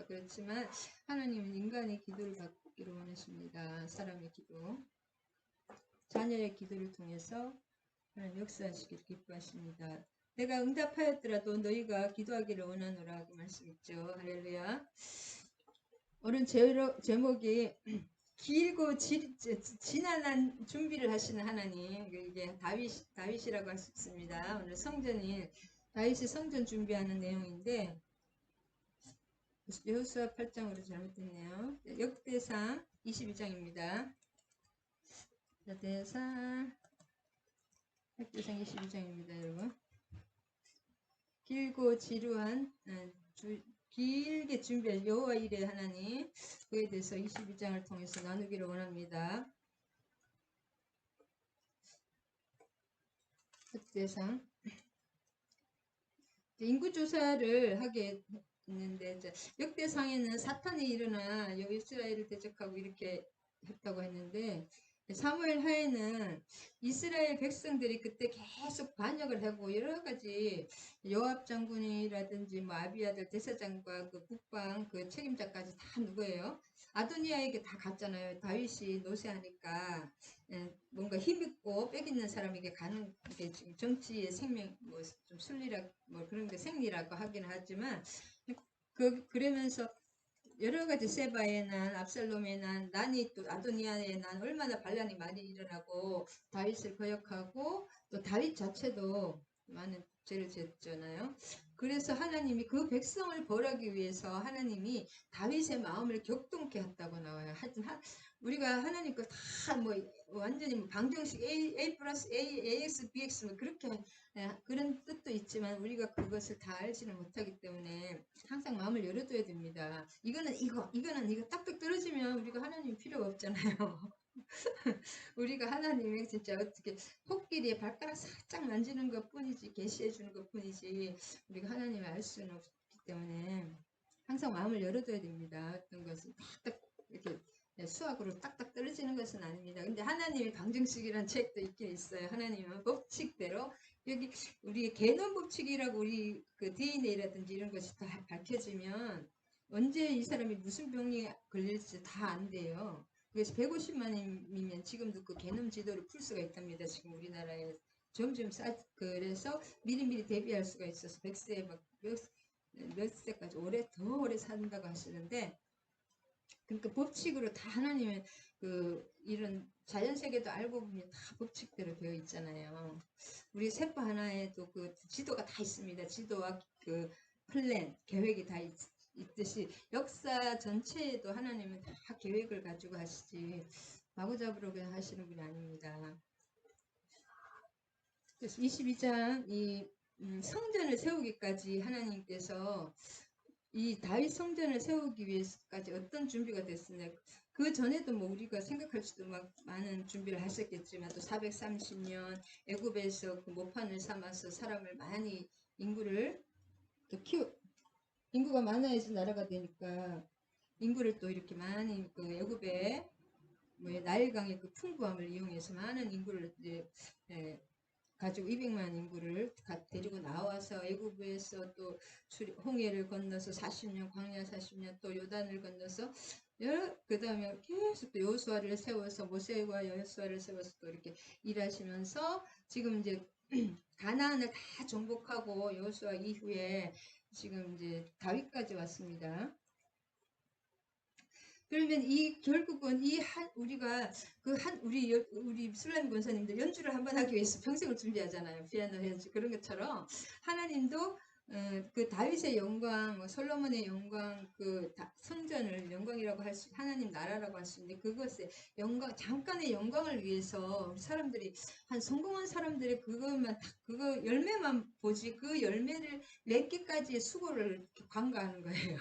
그렇지만 하나님은 인간의 기도를 받기를 원하십니다. 사람의 기도, 자녀의 기도를 통해서 하나님 역사하시기를 기뻐하십니다. 내가 응답하였더라도 너희가 기도하기를 원하노라 그 말씀 있죠. 할렐루야. 오늘 제목이 길고 지난한 준비를 하시는 하나님, 이게 다윗이라고 할 수 있습니다. 오늘 다윗이 성전 준비하는 내용인데, 여호수아 8장으로 잘못됐네요. 역대상 22장입니다. 역대상 22장입니다, 여러분. 길고 지루한 길게 준비한 여호와 일의 하나님, 그에 대해서 22장을 통해서 나누기를 원합니다. 역대상 인구조사를 하게 했는데, 역대상에는 사탄이 일어나 이스라엘을 대적하고 이렇게 했다고 했는데, 사무엘 하에는 이스라엘 백성들이 그때 계속 반역을 하고 여러 가지 요압 장군이라든지 뭐 아비아들 대사장과 그 국방 그 책임자까지 다 누구예요? 아도니아에게 다 갔잖아요. 다윗이 노쇠하니까 뭔가 힘있고 빽 있는 사람에게 가는 게 지금 정치의 생명 뭐 좀 순리라 뭐 그런 게 생리라고 하긴 하지만 그러면서 여러 가지 세바의 난, 압살롬의 난, 난이 또 아도니아의 난 얼마나 반란이 많이 일어나고 다윗을 거역하고 또 다윗 자체도 많은 죄를 지었잖아요. 그래서 하나님이 그 백성을 벌하기 위해서 하나님이 다윗의 마음을 격동케 했다고 나와요. 하여튼 우리가 하나님 거 다 뭐 완전히 뭐 방정식 A 플러스 A, AX, BX 뭐 그렇게 그런 뜻도 있지만 우리가 그것을 다 알지는 못하기 때문에 항상 마음을 열어둬야 됩니다. 이거는 이거 딱딱 떨어지면 우리가 하나님 필요가 없잖아요. 우리가 하나님의 진짜 어떻게 코끼리의 발가락 살짝 만지는 것 뿐이지 계시해 주는 것 뿐이지 우리가 하나님을 알 수는 없기 때문에 항상 마음을 열어둬야 됩니다. 어떤 것은 딱딱 이렇게 수학으로 딱딱 떨어지는 것은 아닙니다. 근데 하나님의 방정식이라는 책도 있긴 있어요. 하나님은 법칙대로 여기 우리의 개념 법칙이라고 우리 그 DNA라든지 이런 것이 다 밝혀지면 언제 이 사람이 무슨 병이 걸릴지 다 안 돼요. 그래서 150만이면 지금도 그 개념 지도를 풀 수가 있답니다. 지금 우리나라에 점점 그래서 미리미리 대비할 수가 있어서 100세 몇 세까지 더 오래 산다고 하시는데 그러니까 법칙으로 다 하나님의 그 이런 자연 세계도 알고 보면 다 법칙대로 되어 있잖아요. 우리 세포 하나에도 그 지도가 다 있습니다. 지도와 그 플랜, 계획이 다 있듯이 역사 전체에도 하나님은 다 계획을 가지고 하시지 마구잡이로 그냥 하시는 분이 아닙니다. 그래서 22장 이 성전을 세우기까지 하나님께서 이 다윗 성전을 세우기 위해서까지 어떤 준비가 됐으냐. 그 전에도 뭐 우리가 생각할지도 막 많은 준비를 하셨겠지만 또 430년 애굽에서 그 모판을 삼아서 사람을 많이 인구를 인구가 많아야지 나라가 되니까 인구를 또 이렇게 많이 그 애굽에 뭐 나일강의 그 풍부함을 이용해서 많은 인구를 이제 가지고 200만 인구를 데리고 나와서 애굽에서 또 홍해를 건너서 40년 광야 40년 또 요단을 건너서 그 다음에 계속 또 여호수아를 세워서 모세와 여호수아를 세워서 또 이렇게 일하시면서 지금 이제 가나안을 다 정복하고 여호수아 이후에 지금 이제 다윗까지 왔습니다. 그러면 결국은 우리가 우리 슬라임 권사님들 연주를 한번 하기 위해서 평생을 준비하잖아요. 피아노 연주 그런 것처럼 하나님도 그 다윗의 영광, 솔로몬의 영광, 그 성전을 영광이라고 하나님 나라라고 할 수 있는데 그것의 영광, 잠깐의 영광을 위해서 사람들이 성공한 사람들이 그거 열매만 보지 그 열매를 맺기까지의 수고를 관가하는 거예요.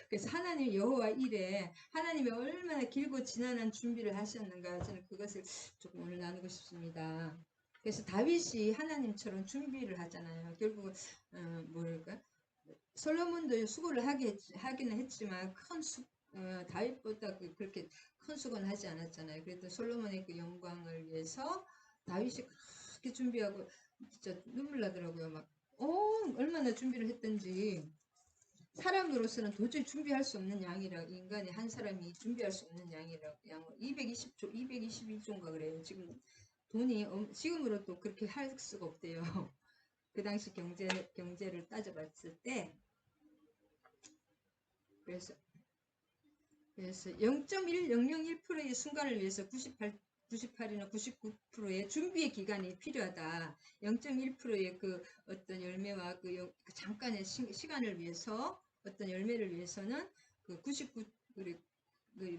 그래서 하나님 여호와 일에 하나님이 얼마나 길고 지난한 준비를 하셨는가 저는 그것을 조금 오늘 나누고 싶습니다. 그래서 다윗이 하나님처럼 준비를 하잖아요. 결국 뭐랄까 솔로몬도 수고를 하기는 했지만 다윗보다 그렇게 큰 수고는 하지 않았잖아요. 그래도 솔로몬의 그 영광을 위해서 다윗이 그렇게 준비하고 진짜 눈물 나더라고요. 막 얼마나 준비를 했던지. 사람으로서는 도저히 준비할 수 없는 양이라, 인간의 한 사람이 준비할 수 없는 양이라, 양 220조, 221조인가 그래요. 지금 돈이 지금으로도 그렇게 할 수가 없대요. 그 당시 경제를 따져봤을 때. 그래서 0.1001%의 순간을 위해서 98이나 99%의 준비의 기간이 필요하다. 0.1%의 그 어떤 열매와 그 잠깐의 시간을 위해서, 어떤 열매를 위해서는 그 99,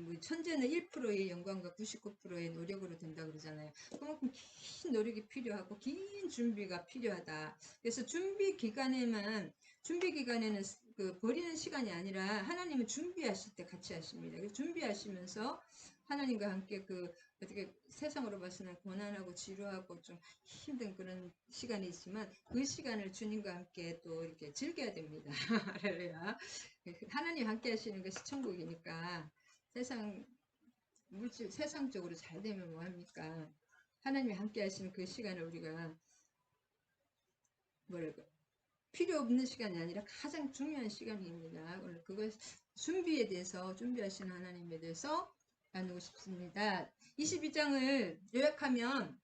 뭐 천재는 1%의 영광과 99%의 노력으로 된다 그러잖아요. 그만큼 긴 노력이 필요하고 긴 준비가 필요하다. 그래서 준비 기간에는 그 버리는 시간이 아니라 하나님은 준비하실 때 같이 하십니다. 준비하시면서 하나님과 함께 그 어떻게 세상으로 봐서는 고난하고 지루하고 좀 힘든 그런 시간이 있지만 그 시간을 주님과 함께 또 이렇게 즐겨야 됩니다. 할렐루야. 하나님 함께 하시는 것이 천국이니까 세상적으로 잘 되면 뭐합니까? 하나님이 함께 하시는 그 시간을 우리가 뭐랄까 필요 없는 시간이 아니라 가장 중요한 시간입니다. 오늘 그것 준비하시는 하나님에 대해서 나누고 싶습니다. 22장을 요약하면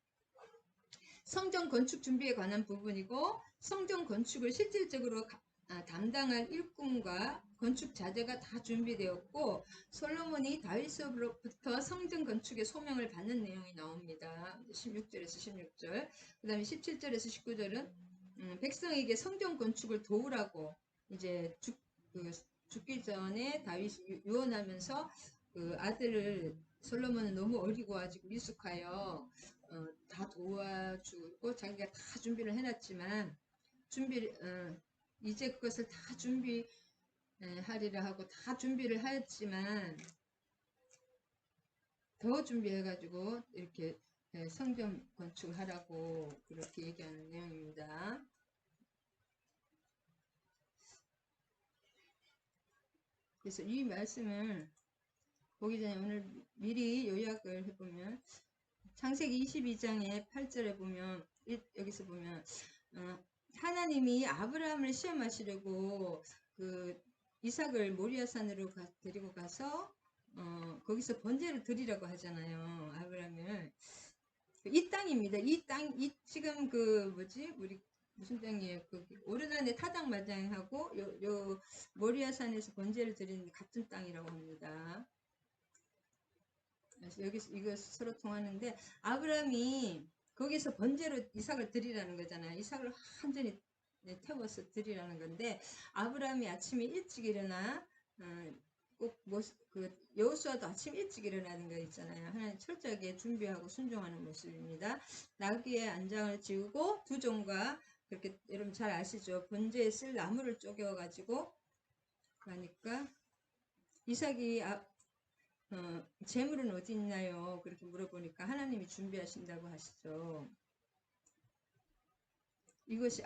성전 건축 준비에 관한 부분이고, 성전 건축을 실질적으로 담당할 일꾼과 건축 자재가 다 준비되었고, 솔로몬이 다윗으로부터 성전 건축의 소명을 받는 내용이 나옵니다. 16절에서 16절. 그 다음에 17절에서 19절은 백성에게 성전 건축을 도우라고 이제 죽기 전에 다윗이 유언하면서 그 아들을 솔로몬은 너무 어리고 아직 미숙하여 다 도와주고 자기가 다 준비를 해놨지만 이제 그것을 다 준비하리라 하고 다 준비를 하였지만 더 준비해가지고 이렇게 성전 건축하라고 그렇게 얘기하는 내용입니다. 그래서 이 말씀을 보기 전에 오늘 미리 요약을 해보면 창세기 22장의 8절에 보면 여기서 보면 하나님이 아브라함을 시험하시려고 그 이삭을 모리아산으로 데리고 가서 거기서 번제를 드리라고 하잖아요. 아브라함을. 이 땅입니다. 지금 우리 무슨 땅이에요? 그 오르난의 타작마당하고 요 모리아산에서 번제를 드리는 같은 땅이라고 합니다. 그래서 여기서 이거 서로 통하는데 아브라함이 거기서 번제로 이삭을 드리라는 거잖아요. 이삭을 완전히 태워서 드리라는 건데 아브라함이 아침에 일찍 일어나 그 여호수아도 아침 일찍 일어나는 거 있잖아요. 하나님 철저하게 준비하고 순종하는 모습입니다. 나귀의 안장을 지우고 두 종과 그렇게 여러분 잘 아시죠? 번제에 쓸 나무를 쪼개어 가지고 그러니까 이삭이 재물은 어디 있나요? 그렇게 물어보니까 하나님이 준비하신다고 하시죠. 이것이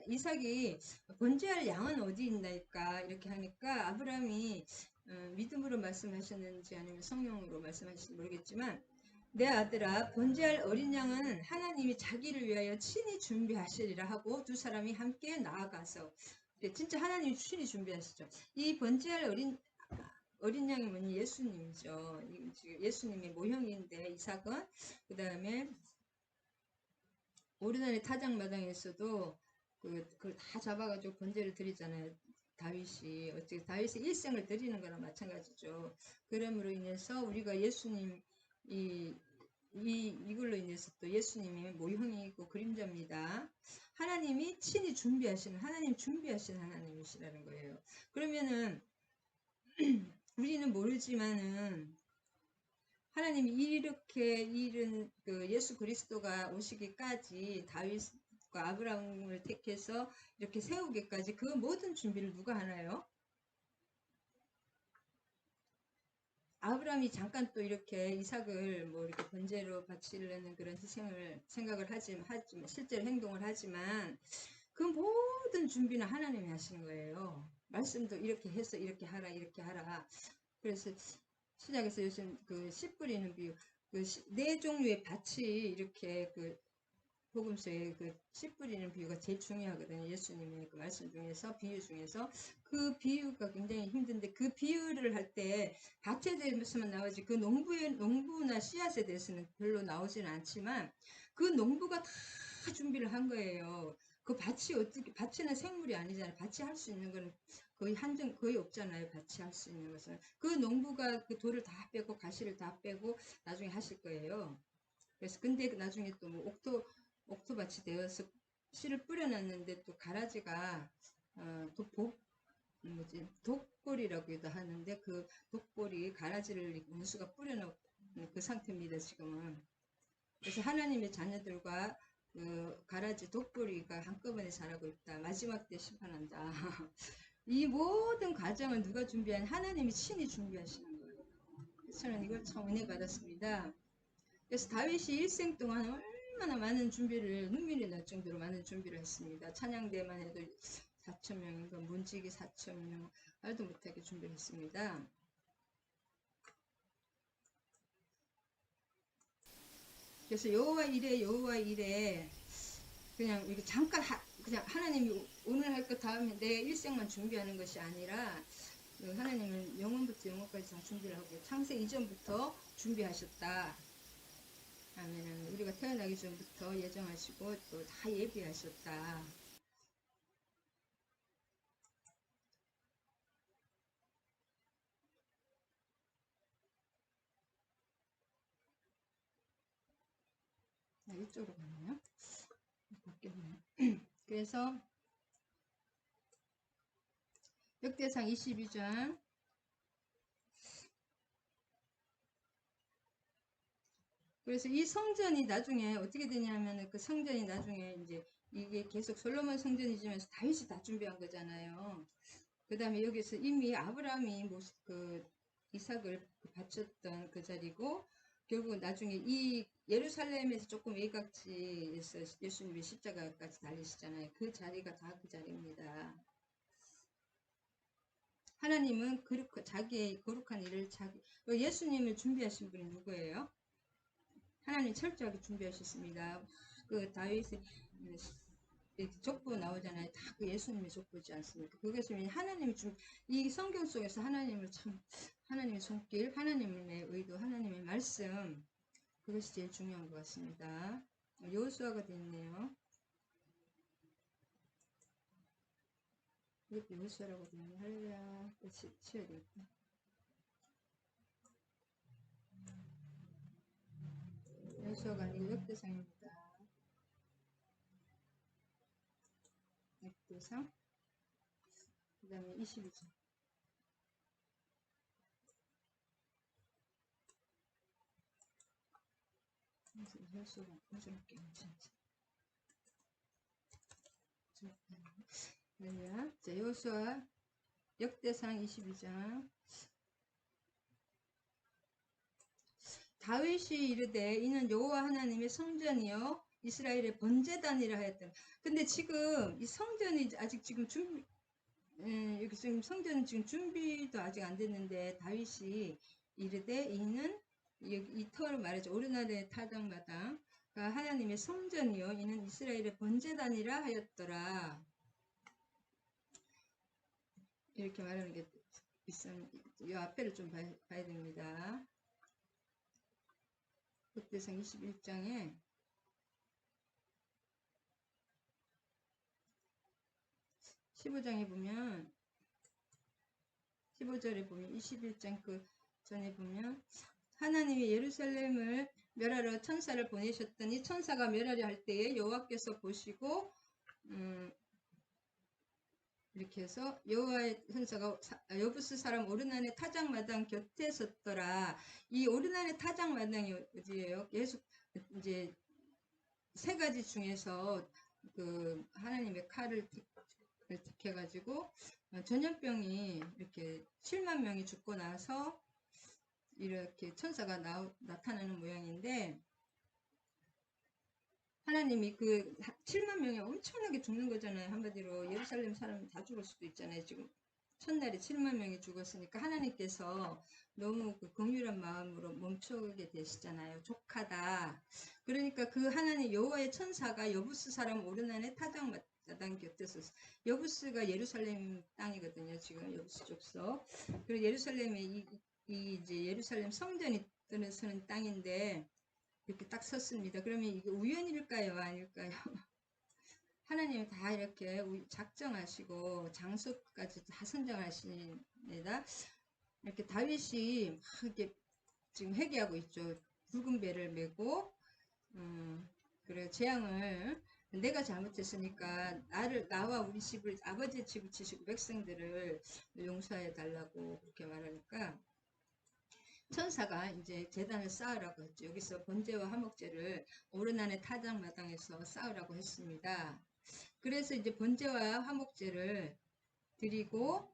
이삭이 번제할 양은 어디 있나이까 이렇게 하니까 아브라함이 믿음으로 말씀하셨는지 아니면 성령으로 말씀하실지 모르겠지만 내 아들아 번제할 어린 양은 하나님이 자기를 위하여 친히 준비하시리라 하고 두 사람이 함께 나아가서 진짜 하나님이 친히 준비하시죠. 이 번제할 어린 양이 뭐냐? 예수님이죠. 예수님이 모형인데 이삭은 그 다음에 오르난의 타작마당에서도 그걸 다 잡아가지고 번제를 드리잖아요. 다윗이 일생을 드리는 거랑 마찬가지죠. 그러므로 인해서 우리가 예수님 이걸로 인해서 또 예수님의 모형이고 그림자입니다. 하나님이 친히 준비하시는 하나님이시라는 거예요. 그러면은 우리는 모르지만은 하나님이 이렇게 예수 그리스도가 오시기까지 다윗과 아브라함을 택해서 이렇게 세우기까지 그 모든 준비를 누가 하나요? 아브라함이 잠깐 또 이렇게 이삭을 뭐 이렇게 번제로 바치려는 그런 희생을 생각을 하지만 실제로 행동을 하지만 그 모든 준비는 하나님이 하시는 거예요. 말씀도 이렇게 해서 이렇게 하라. 그래서 시작해서 요즘 씨 뿌리는 비유, 네 종류의 밭이 이렇게 복음서에 그 씨 뿌리는 비유가 제일 중요하거든요. 예수님의 그 말씀 중에서 비유 중에서 그 비유가 굉장히 힘든데 그 비유를 할 때 밭에 대해서만 나오지 그 농부나 씨앗에 대해서는 별로 나오지는 않지만 그 농부가 다 준비를 한 거예요. 그 밭이 어떻게 밭에는 생물이 아니잖아요. 밭이 할 수 있는 거는 거의 한정 거의 없잖아요. 밭이 할 수 있는 것은 그 농부가 그 돌을 다 빼고 가시를 다 빼고 나중에 하실 거예요. 그래서 근데 나중에 또 뭐 옥토밭이 되어서 씨를 뿌려놨는데 또 가라지가 뭐지 독골이라고도 하는데 그 독골이 가라지를 원수가 뿌려놓은 그 상태입니다. 지금은. 그래서 하나님의 자녀들과 그 가라지 독보리가 한꺼번에 자라고 있다. 마지막 때 심판한다. 이 모든 과정을 누가 준비한 하나님이 친히 준비하시는 거예요. 그래서 저는 이걸 참 은혜 받았습니다. 그래서 다윗이 일생 동안 얼마나 많은 준비를 눈물이 날 정도로 많은 준비를 했습니다. 찬양대만 해도 4,000명인가 문지기 4,000명 말도 못하게 준비를 했습니다. 그래서 여호와 이래 그냥 이렇게 잠깐 그냥 하나님이 오늘 할 것 다음에 내 일생만 준비하는 것이 아니라 하나님은 영원부터 영원까지 다 준비를 하고 창세 이전부터 준비하셨다. 아멘. 우리가 태어나기 전부터 예정하시고 또 다 예비하셨다. 이쪽으로 가네요. 바뀌었네요. 그래서 역대상 22장 그래서 이 성전이 나중에 어떻게 되냐면 그 성전이 나중에 이제 이게 계속 솔로몬 성전이지만서 다윗이 다 준비한 거잖아요. 그 다음에 여기서 이미 아브라함이 그 이삭을 바쳤던 그 자리고 결국 나중에 이 예루살렘에서 조금 외곽지에서 예수님이 십자가까지 달리시잖아요. 그 자리가 다 그 자리입니다. 하나님은 자기의 거룩한 일을 예수님을 준비하신 분이 누구예요? 하나님 철저하게 준비하셨습니다. 그 다윗의 족보 나오잖아요. 다 그 예수님의 족보지 않습니까? 그것이 이 성경 속에서 하나님의 손길, 하나님의 의도, 하나님의 말씀 그것이 제일 중요한 것 같습니다. 여호수아가 되어 있네요. 이것도 여호수아라고 되어 있네요. 할렐루야. 치워야 되겠다. 여호수아가 아니고 역대상입니다. 역대상 그 다음에 22장 여호수아가 어저께 자, 여호수아 역대상 22장 다윗이 이르되 이는 여호와 하나님의 성전이요 이스라엘의 번제단이라 하였더라. 근데 지금 이 성전이 아직 지금 여기 지금 성전은 지금 준비도 아직 안 됐는데 다윗이 이르되 이는 이 터를 말하죠. 오르날의 타당마당 하나님의 성전이요 이는 이스라엘의 번제단이라 하였더라. 이렇게 말하는 게 이 앞에를 좀 봐야 됩니다. 역대상 21장에 15장에 보면 15절에 보면 21장 그 전에 보면 하나님이 예루살렘을 멸하러 천사를 보내셨더니 천사가 멸하려 할 때에 여호와께서 보시고 이렇게 해서 여호와의 천사가 여부스 사람 오르난의 타작마당 곁에 섰더라. 이 오르난의 타작마당이 어디예요? 계속 이제 세 가지 중에서 그 하나님의 칼을 택해가지고 전염병이 이렇게 7만 명이 죽고 나서 이렇게 천사가 나타나는 모양인데 하나님이 그 7만 명이 엄청나게 죽는 거잖아요. 한마디로 예루살렘 사람 다 죽을 수도 있잖아요. 지금 첫날에 7만 명이 죽었으니까 하나님께서 너무 그 긍휼한 마음으로 멈추게 되시잖아요. 족하다. 그러니까 그 하나님 여호와의 천사가 여부스 사람 오르난의 타작마당 곁에서, 여부스가 예루살렘 땅이거든요. 지금 여부스 족속. 그리고 예루살렘에 이 이제 예루살렘 성전이 서는 땅인데 이렇게 딱 섰습니다. 그러면 이게 우연일까요? 아닐까요? 하나님이 다 이렇게 작정하시고 장소까지 다 선정하십니다. 이렇게 다윗이 막 이렇게 지금 회개하고 있죠. 붉은 배를 메고, 그래 재앙을 내가 잘못했으니까 나와 우리 집을 아버지의 집을 치시고 백성들을 용서해 달라고 그렇게 말하니까 천사가 이제 제단을 쌓으라고 했죠. 여기서 번제와 화목제를 오르난의 타작마당에서 쌓으라고 했습니다. 그래서 이제 번제와 화목제를 드리고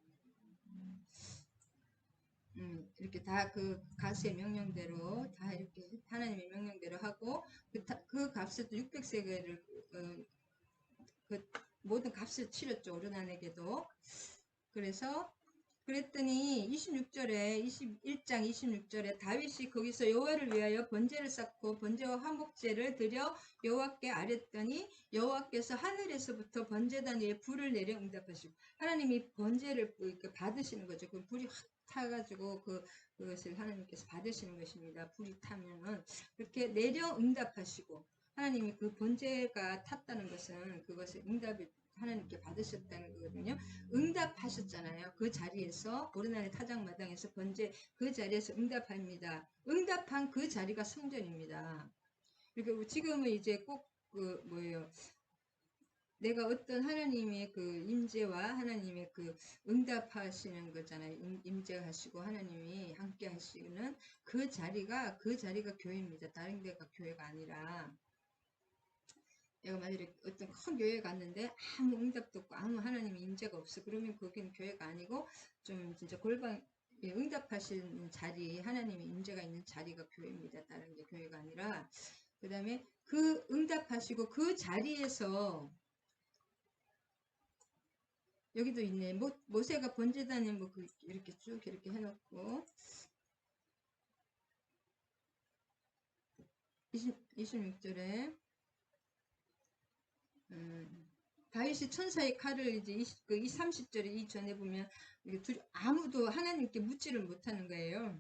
이렇게 다 그 가수의 명령대로 다 이렇게 하나님의 명령대로 하고 그 값을 또 600세겔을 그 모든 값을 치렀죠. 오르난에게도. 그래서 그랬더니 26절에 21장 26절에 다윗이 거기서 여호와를 위하여 번제를 쌓고 번제와 화목제를 드려 여호와께 아랬더니 여호와께서 하늘에서부터 번제단 위에 불을 내려 응답하시고, 하나님이 번제를 받으시는 거죠. 그 불이 확 타가지고 그것을 하나님께서 받으시는 것입니다. 불이 타면은 그렇게 내려 응답하시고, 하나님이 그 번제가 탔다는 것은 그것을 응답을 하나님께 받으셨다는 거거든요. 응답하셨잖아요. 그 자리에서 오르난의 타작마당에서 번제 그 자리에서 응답합니다. 응답한 그 자리가 성전입니다. 그러니까 지금은 이제 꼭 그 뭐예요? 내가 어떤 하나님의 그 임재와 하나님의 그 응답하시는 거잖아요. 임재하시고 하나님이 함께 하시는 그 자리가 교회입니다. 다른 데가 교회가 아니라. 내가 만약에 어떤 큰 교회에 갔는데 아무 응답도 없고 아무 하나님의 임재가 없어. 그러면 거기는 교회가 아니고 좀 진짜 골방 응답하시는 자리, 하나님의 임재가 있는 자리가 교회입니다. 다른 게 교회가 아니라. 그 다음에 그 응답하시고 그 자리에서 여기도 있네. 모세가 번제단에 이렇게 쭉 이렇게 해놓고 26절에 다윗이 천사의 칼을 이제 30절에 이 전에 보면 아무도 하나님께 묻지를 못하는 거예요.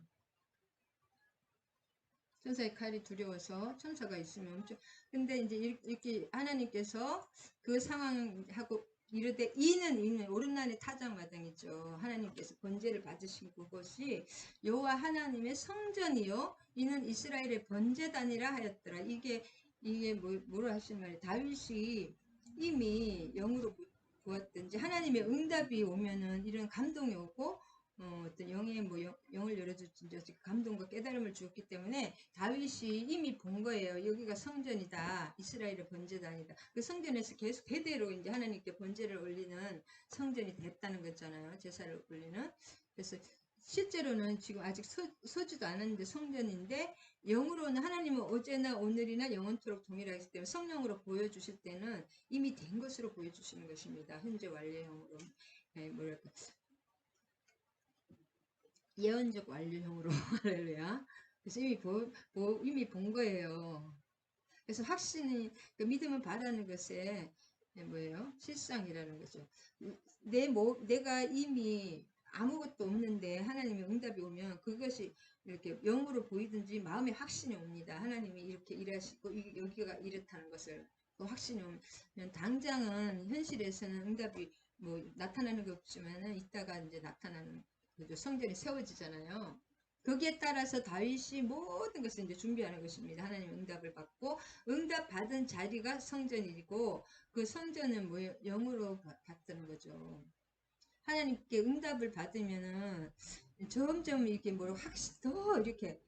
천사의 칼이 두려워서 천사가 있으면 근데 이제 이렇게 하나님께서 그 상황하고 이르되 이는 오른날의 타작마당이죠. 하나님께서 번제를 받으신 그것이 여호와 하나님의 성전이요 이는 이스라엘의 번제단이라 하였더라. 이게 뭐라 하신 말이에요. 다윗이 이미 영으로 보았든지 하나님의 응답이 오면은 이런 감동이 오고 어떤 영의 영을 열어주든지 감동과 깨달음을 주었기 때문에 다윗이 이미 본 거예요. 여기가 성전이다. 이스라엘의 번제단이다. 그 성전에서 계속 대대로 이제 하나님께 번제를 올리는 성전이 됐다는 거잖아요. 제사를 올리는. 그래서 실제로는 지금 아직 서지도 않았는데 성전인데 영으로는 하나님은 어제나 오늘이나 영원토록 동일하기 때문에 성령으로 보여주실 때는 이미 된 것으로 보여주시는 것입니다. 현재 완료형으로. 네, 뭐랄까. 예언적 완료형으로 할렐루야. 그래서 이미 본 거예요. 그래서 확신이 믿음은 바라는 것에 뭐예요? 실상이라는 거죠. 내가 이미 아무것도 없는데 하나님의 응답이 오면 그것이 이렇게 영으로 보이든지 마음의 확신이 옵니다. 하나님이 이렇게 일하시고 여기가 이렇다는 것을 그 확신이 오면 당장은 현실에서는 응답이 나타나는 게 없지만은 이따가 이제 나타나는 거죠. 성전이 세워지잖아요. 거기에 따라서 다윗이 모든 것을 이제 준비하는 것입니다. 하나님 응답을 받고 응답 받은 자리가 성전이고 그 성전은 뭐예요? 영으로 받는 거죠. 하나님께 응답을 받으면은 점점 이렇게 더 이렇게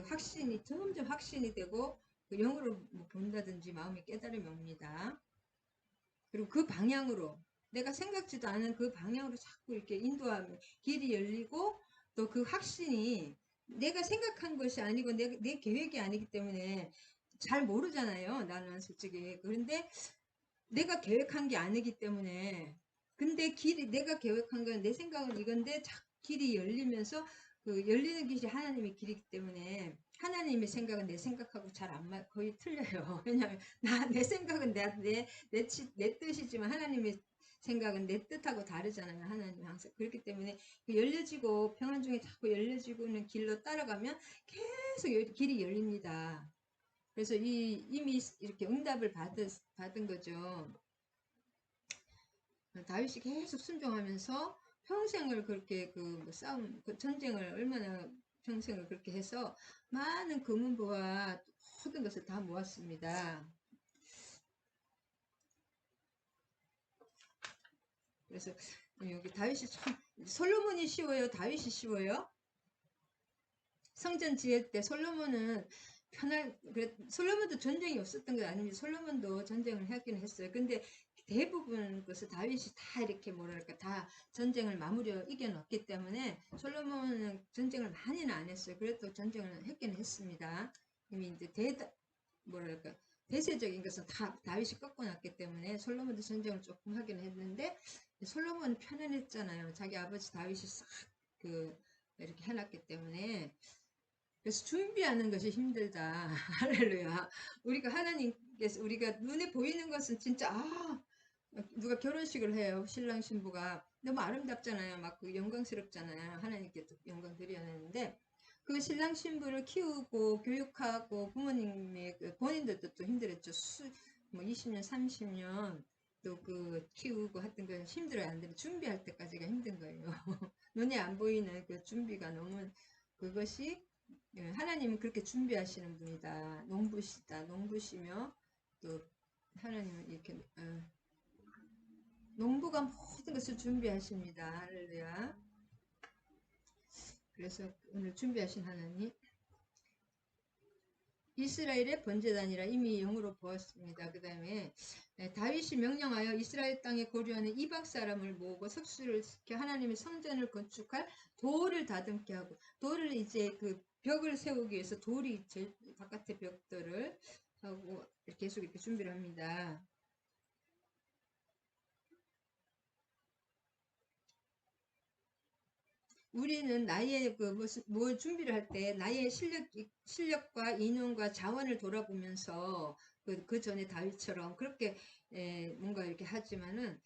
확신이 점점 확신이 되고 그 영으로 본다든지 마음의 깨달음이 옵니다. 그리고 그 방향으로 내가 생각지도 않은 그 방향으로 자꾸 이렇게 인도하면 길이 열리고 또 그 확신이 내가 생각한 것이 아니고 내 계획이 아니기 때문에 잘 모르잖아요. 나는 솔직히. 그런데 내가 계획한 게 아니기 때문에 근데 길이 내가 계획한 건 내 생각은 이건데 길이 열리면서 그 열리는 길이 하나님의 길이기 때문에 하나님의 생각은 내 생각하고 잘 안 맞, 거의 틀려요. 왜냐하면 내 생각은 내 뜻이지만 하나님의 생각은 내 뜻하고 다르잖아요. 하나님 항상 그렇기 때문에 그 열려지고 평안 중에 자꾸 열려지고는 길로 따라가면 계속 길이 열립니다. 그래서 이미 이렇게 응답을 받은 거죠. 다윗이 계속 순종하면서 평생을 그렇게 뭐 싸움, 전쟁을 얼마나 평생을 그렇게 해서 많은 금은보와 모든 것을 다 모았습니다. 그래서 여기 다윗이 참, 솔로몬이 쉬워요? 다윗이 쉬워요? 성전 지을 때 솔로몬은 솔로몬도 전쟁이 없었던 건 아닙니다. 솔로몬도 전쟁을 하긴 했어요. 근데 대부분 것을 다윗이 다 이렇게 뭐랄까 다 전쟁을 마무리하고 이겨놨기 때문에 솔로몬은 전쟁을 많이는 안 했어요. 그래도 전쟁을 했긴 했습니다. 이미 이제 뭐랄까 대세적인 것은 다 다윗이 꺾어놨기 때문에 솔로몬도 전쟁을 조금 하긴 했는데 솔로몬은 편안했잖아요. 자기 아버지 다윗이 싹 이렇게 해놨기 때문에 그래서 준비하는 것이 힘들다. 할렐루야. 우리가 하나님께서 우리가 눈에 보이는 것은 진짜 누가 결혼식을 해요. 신랑 신부가 너무 아름답잖아요. 막 영광스럽잖아요. 하나님께 영광 드려야 하는데 그 신랑 신부를 키우고 교육하고 부모님의 본인들도 또 힘들었죠. 뭐 20년 30년 또 키우고 하여튼 그 힘들어요. 안 되면 준비할 때까지가 힘든 거예요. 눈에 안 보이는 그 준비가 너무 그것이 하나님은 그렇게 준비하시는 분이다. 농부시며 또 하나님은 이렇게 농부가 모든 것을 준비하십니다. 할렐루야. 그래서 오늘 준비하신 하나님 이스라엘의 번제단이라 이미 영으로 보았습니다. 그 다음에 다윗이 명령하여 이스라엘 땅에 거류하는 이방 사람을 모으고 석수를 시켜 하나님의 성전을 건축할 돌을 다듬게 하고 돌을 이제 벽을 세우기 위해서 돌이 제일 바깥의 벽돌을 하고 계속 이렇게 준비를 합니다. 우리는 나의 뭘 준비를 할 때 나의 실력과 인연과 자원을 돌아보면서 그 전에 다윗처럼 그렇게 뭔가 이렇게 하지만은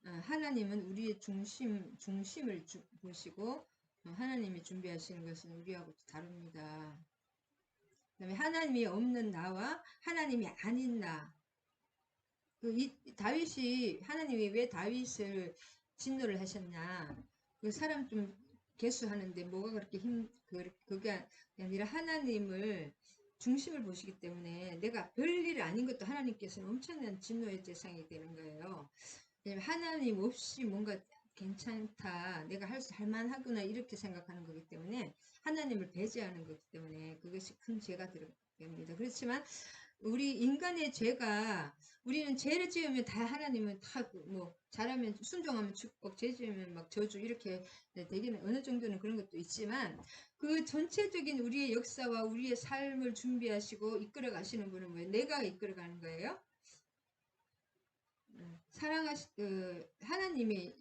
하나님은 우리의 중심을 보시고 하나님이 준비하시는 것은 우리하고 다릅니다. 그다음에 하나님이 없는 나와 하나님이 아닌 나. 다윗이 하나님이 왜 다윗을 진노를 하셨냐? 그 사람 좀 개수하는데 뭐가 그렇게 그게 아니라 하나님을 중심을 보시기 때문에 내가 별일 아닌 것도 하나님께서는 엄청난 진노의 대상이 되는 거예요. 하나님 없이 뭔가 괜찮다, 내가 할 만하구나 이렇게 생각하는 거기 때문에 하나님을 배제하는 거기 때문에 그것이 큰 죄가 됩니다. 그렇지만 우리 인간의 죄가 우리는 죄를 지으면 다 하나님은 다 뭐 잘하면 순종하면 축복, 죄 지으면 막 저주 이렇게 되기는 어느 정도는 그런 것도 있지만 그 전체적인 우리의 역사와 우리의 삶을 준비하시고 이끌어 가시는 분은 뭐예요? 내가 이끌어 가는 거예요. 하나님이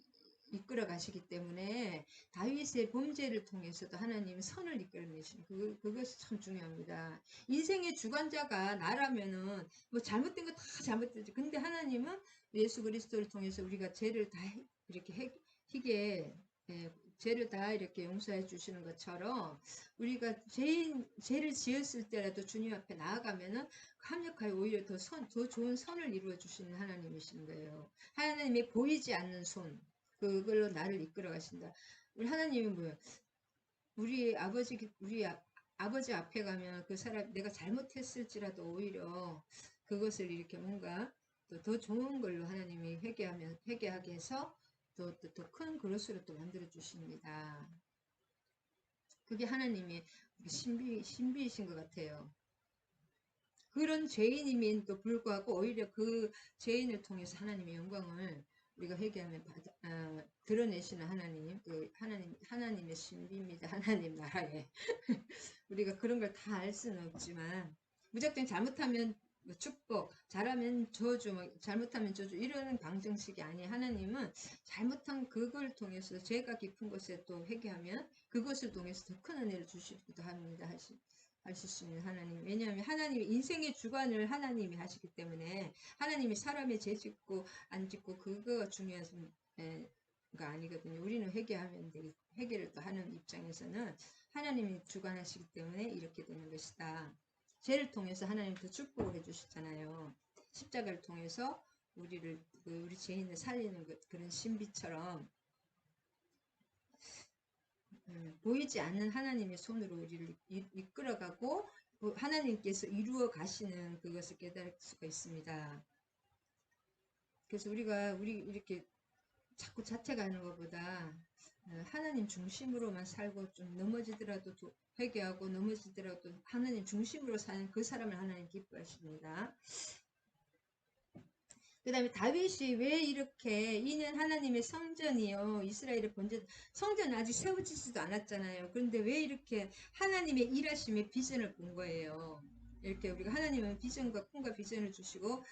이끌어 가시기 때문에 다윗의 범죄를 통해서도 하나님은 선을 이끌어내시는 그것이 참 중요합니다. 인생의 주관자가 나라면은 뭐 잘못된 거 다 잘못되지. 근데 하나님은 예수 그리스도를 통해서 우리가 죄를 다 이렇게 희게 죄를 다 이렇게 용서해 주시는 것처럼 우리가 죄를 지었을 때라도 주님 앞에 나아가면은 합력하여 오히려 더 좋은 선을 이루어 주시는 하나님이신 거예요. 하나님의 보이지 않는 손, 그걸로 나를 이끌어 가신다. 우리 하나님은 뭐예요? 우리 아버지 앞에 가면 그 사람 내가 잘못했을지라도 오히려 그것을 이렇게 뭔가 더 좋은 걸로 하나님이 회개하게 해서 더 큰 그릇으로 또 만들어 주십니다. 그게 하나님의 신비이신 것 같아요. 그런 죄인임에도 불구하고 오히려 그 죄인을 통해서 하나님의 영광을 우리가 회개하면 드러내시는 하나님의 신비입니다. 하나님 나라에 우리가 그런 걸 다 알 수는 없지만 무작정 잘못하면 뭐 축복, 잘하면 저주, 뭐 잘못하면 저주 이런 방정식이 아니에요. 하나님은 잘못한 그걸 통해서 죄가 깊은 것에 또 회개하면 그것을 통해서 더 큰 은혜를 주시기도 합니다. 하실 수 있는 하나님. 왜냐하면 하나님이 인생의 주관을 하나님이 하시기 때문에 하나님이 사람의 죄 짓고 안 짓고 그거가 중요한 거 아니거든요. 우리는 회개하면 되고 회개를 또 하는 입장에서는 하나님이 주관하시기 때문에 이렇게 되는 것이다. 죄를 통해서 하나님 더 축복을 해주셨잖아요. 십자가를 통해서 우리 죄인을 살리는 그런 신비처럼 보이지 않는 하나님의 손으로 우리를 이끌어가고 하나님께서 이루어 가시는 그것을 깨달을 수가 있습니다. 그래서 우리가 이렇게 자꾸 자책하는 것보다 하나님 중심으로만 살고 좀 넘어지더라도 회개하고 넘어지더라도 하나님 중심으로 사는 그 사람을 하나님 기뻐하십니다. 그 다음에 다윗이 왜 이렇게 이는 하나님의 성전이요 이스라엘의 본전 성전은 아직 세워지지도 않았잖아요. 그런데 왜 이렇게 하나님의 일하심의 비전을 본 거예요. 이렇게 우리가 하나님은 비전과 꿈과 비전을 주시고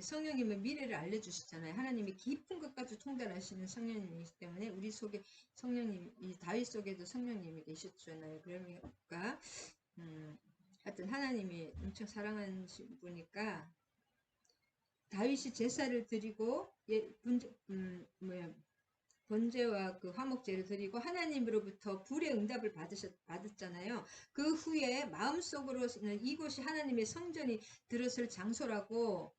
성령님은 미래를 알려주시잖아요. 하나님이 깊은 것까지 통달하시는 성령님이기 때문에 우리 속에 성령님, 이 다윗 속에도 성령님이 계셨잖아요. 그러니까 하여튼 하나님이 엄청 사랑하신 분이니까 다윗이 제사를 드리고 번제와 그 화목제를 드리고 하나님으로부터 불의 응답을 받았잖아요. 그 후에 마음속으로는 이곳이 하나님의 성전이 들어설 장소라고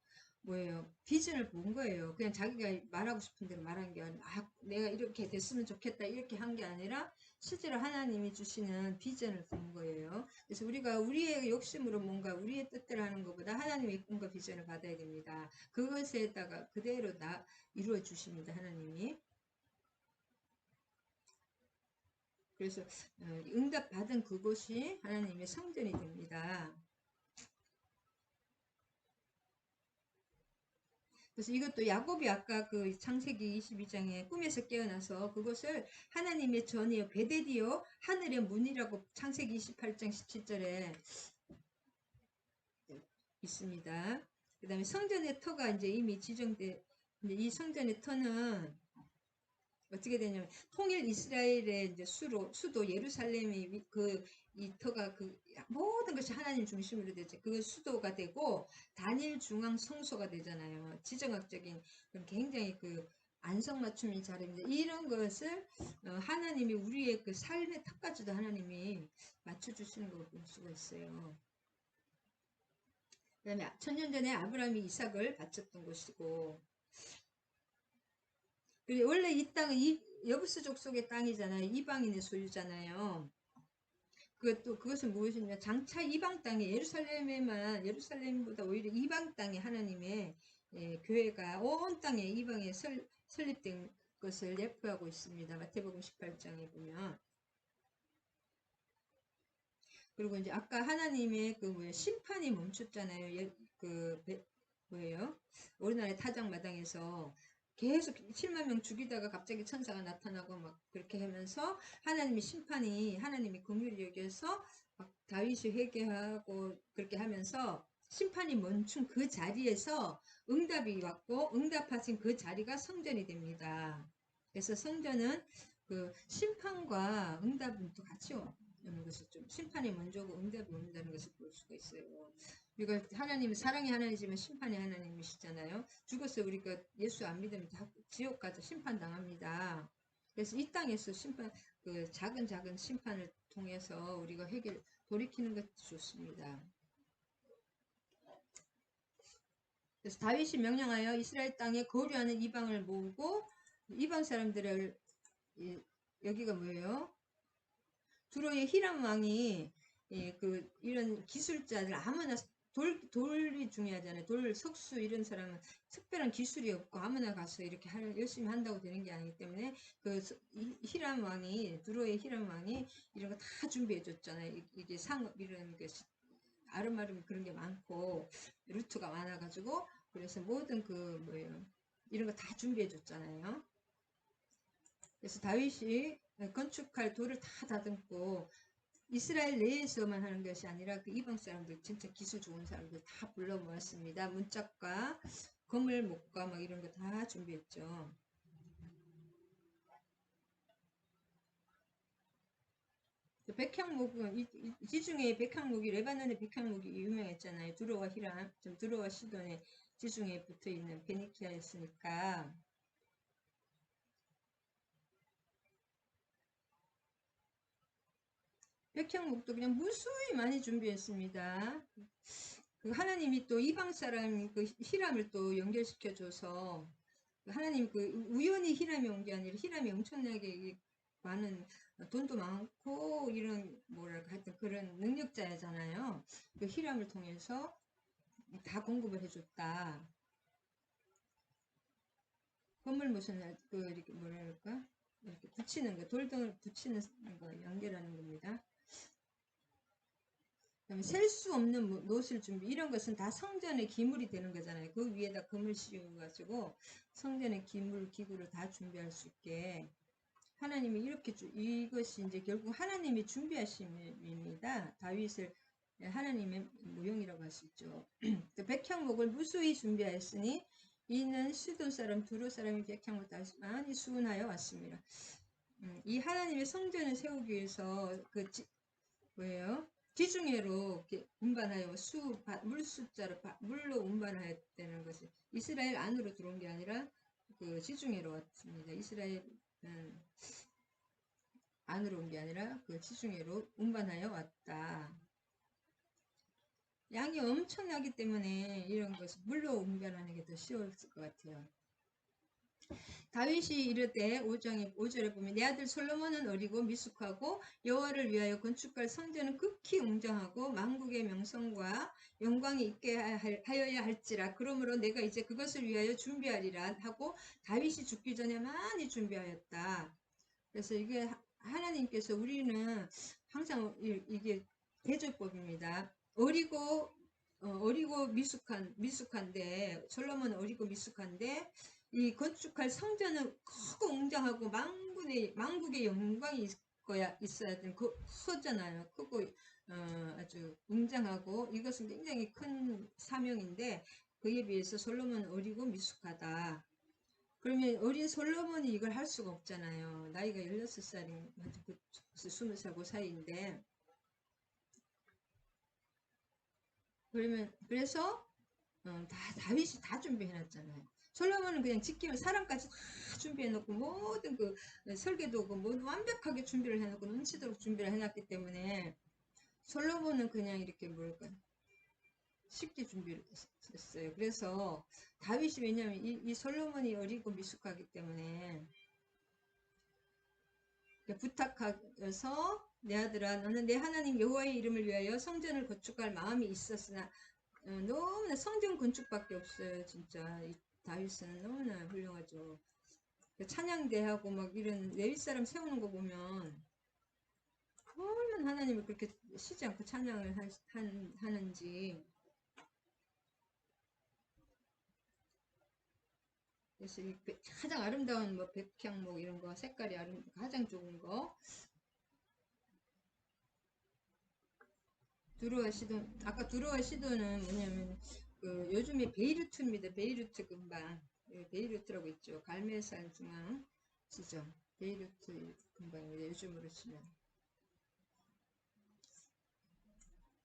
비전을 본 거예요. 그냥 자기가 말하고 싶은 대로 말한 게 아니라 내가 이렇게 됐으면 좋겠다 이렇게 한 게 아니라 실제로 하나님이 주시는 비전을 본 거예요. 그래서 우리가 우리의 욕심으로 뭔가 우리의 뜻대로 하는 것보다 하나님의 꿈과 비전을 받아야 됩니다. 그것에다가 그대로 이루어 주십니다. 하나님이. 그래서 응답받은 그곳이 하나님의 성전이 됩니다. 그래서 이것도 야곱이 아까 그 창세기 22장에 꿈에서 깨어나서 그것을 하나님의 전이요 베델이요 하늘의 문이라고 창세기 28장 17절에 있습니다. 그 다음에 성전의 터가 이제 이미 지정돼 이제 이 성전의 터는 어떻게 되냐면 통일 이스라엘의 이제 수도 예루살렘이 이 터가 모든 것이 하나님 중심으로 되죠. 그 수도가 되고 단일 중앙 성소가 되잖아요. 지정학적인 굉장히 안성맞춤이 잘합니다. 이런 것을 하나님이 우리의 그 삶의 탑까지도 하나님이 맞춰주시는 걸 볼 수가 있어요. 그 다음에 천년 전에 아브라함이 이삭을 바쳤던 곳이고 원래 이 땅은 여부스 족속의 땅이잖아요. 이방인의 소유잖아요. 그것은 무엇이냐? 장차 이방 땅에 예루살렘보다 오히려 이방 땅에 하나님의 교회가 온 땅에 이방에 설립된 것을 예표하고 있습니다. 마태복음 18장에 보면. 그리고 이제 아까 하나님의 심판이 멈췄잖아요. 우리나라의 타작마당에서 계속 7만 명 죽이다가 갑자기 천사가 나타나고 막 그렇게 하면서 하나님이 긍휼히 여겨서 막 다윗이 회개하고 그렇게 하면서 심판이 멈춘 그 자리에서 응답이 왔고 응답하신 그 자리가 성전이 됩니다. 그래서 성전은 심판과 응답은 또 같이 오는 것이 좀 심판이 먼저고 응답이 온다는 것을 볼 수가 있어요. 우리가 하나님은 사랑의 하나님이지만 심판의 하나님이시잖아요. 죽어서 우리가 예수 안 믿으면 다 지옥 가서 심판당합니다. 그래서 이 땅에서 작은 심판을 통해서 우리가 돌이키는 것도 좋습니다. 그래서 다윗이 명령하여 이스라엘 땅에 거류하는 이방을 모으고 이방 사람들을 여기가 뭐예요? 두로의 히람 왕이 이런 기술자들 아무나 돌이 중요하잖아요. 석수 이런 사람은 특별한 기술이 없고 아무나 가서 이렇게 열심히 한다고 되는 게 아니기 때문에 히람 왕이 두로의 히람 왕이 이런 거 다 준비해 줬잖아요. 이게 상업 이런 것이 아름아름 그런 게 많고 루트가 많아가지고 그래서 모든 이런 거 다 준비해 줬잖아요. 그래서 다윗이 건축할 돌을 다 다듬고 이스라엘 내에서만 하는 것이 아니라 그 이방 사람들, 진짜 기술 좋은 사람들 다 불러 모았습니다. 문짝과 거물 목과 막 이런 거 다 준비했죠. 백향목은 이 중에 백향목이 레바논의 백향목이 유명했잖아요. 두로와 히람, 좀 두로와 시돈의 지중해에 붙어 있는 베니키아였으니까. 백향목도 그냥 무수히 많이 준비했습니다. 그 하나님이 또 이방 사람 그 히람을 또 연결시켜줘서 하나님 그 우연히 히람이 온 게 아니라 히람이 엄청나게 많은 돈도 많고 이런 뭐랄까 하여튼 그런 능력자잖아요. 그 히람을 통해서 다 공급을 해줬다. 건물 무슨 그 이렇게 뭐랄까 이렇게 붙이는 거 돌덩을 붙이는 거 연결하는 겁니다. 그다음에 셀 수 없는 노실 준비 이런 것은 다 성전의 기물이 되는 거잖아요. 그 위에다 금을 씌워가지고 성전의 기물 기구를 다 준비할 수 있게 하나님이 이렇게 이것이 이제 결국 하나님이 준비하심입니다. 다윗을 하나님의 모형이라고 할 수 있죠. 백향목을 무수히 준비하였으니 이는 시돈 사람 두로 사람이 백향을 다 많이 수운하여 왔습니다. 이 하나님의 성전을 세우기 위해서 그 뭐예요? 지중해로 이렇게 운반하여 물 숫자로 물로 운반하였다는 것이 이스라엘 안으로 들어온 게 아니라 그 지중해로 왔습니다. 이스라엘 안으로 온 게 아니라 그 지중해로 운반하여 왔다. 양이 엄청나기 때문에 이런 것을 물로 운반하는 게 더 쉬웠을 것 같아요. 다윗이 이르되 5절에 보면 내 아들 솔로몬은 어리고 미숙하고 여호와를 위하여 건축할 성전은 극히 웅장하고 만국의 명성과 영광이 있게 하여야 할지라 그러므로 내가 이제 그것을 위하여 준비하리라 하고 다윗이 죽기 전에 많이 준비하였다. 그래서 이게 하나님께서 우리는 항상 이게 대조법입니다. 어리고 미숙한데 솔로몬은 어리고 미숙한데 이 건축할 성전은 크고 웅장하고 만국의 영광이 있어야 되는 크잖아요. 크고 아주 웅장하고 이것은 굉장히 큰 사명인데 그에 비해서 솔로몬은 어리고 미숙하다. 그러면 어린 솔로몬이 이걸 할 수가 없잖아요. 나이가 16살인 20살 그 사이인데 그래서 다윗이 다 준비해놨잖아요. 솔로몬은 그냥 지키면 사람까지 다 준비해놓고 모든 그 설계도 모두 완벽하게 준비를 해놓고 넘치도록 준비를 해놨기 때문에 솔로몬은 그냥 이렇게 뭘까 쉽게 준비를 했어요. 그래서 다윗이 왜냐하면 이 솔로몬이 어리고 미숙하기 때문에 부탁하여서 내 아들아 너는 내 하나님 여호와의 이름을 위하여 성전을 건축할 마음이 있었으나 너무나 성전 건축밖에 없어요. 진짜 이 다윗은 너무나 훌륭하죠. 찬양대하고 막 이런 레위 사람 세우는 거 보면 얼마나 하나님을 그렇게 쉬지 않고 찬양을 하는지. 그래서 이 가장 아름다운 뭐 백향목 이런 거 색깔이 가장 좋은 거 두루와 시돈 아까 두루와 시돈은 뭐냐면 그 요즘에 베이루트입니다. 베이루트 금방 베이루트라고 있죠. 갈매산 중앙 지점 베이루트 금방입니다. 요즘으로 치면.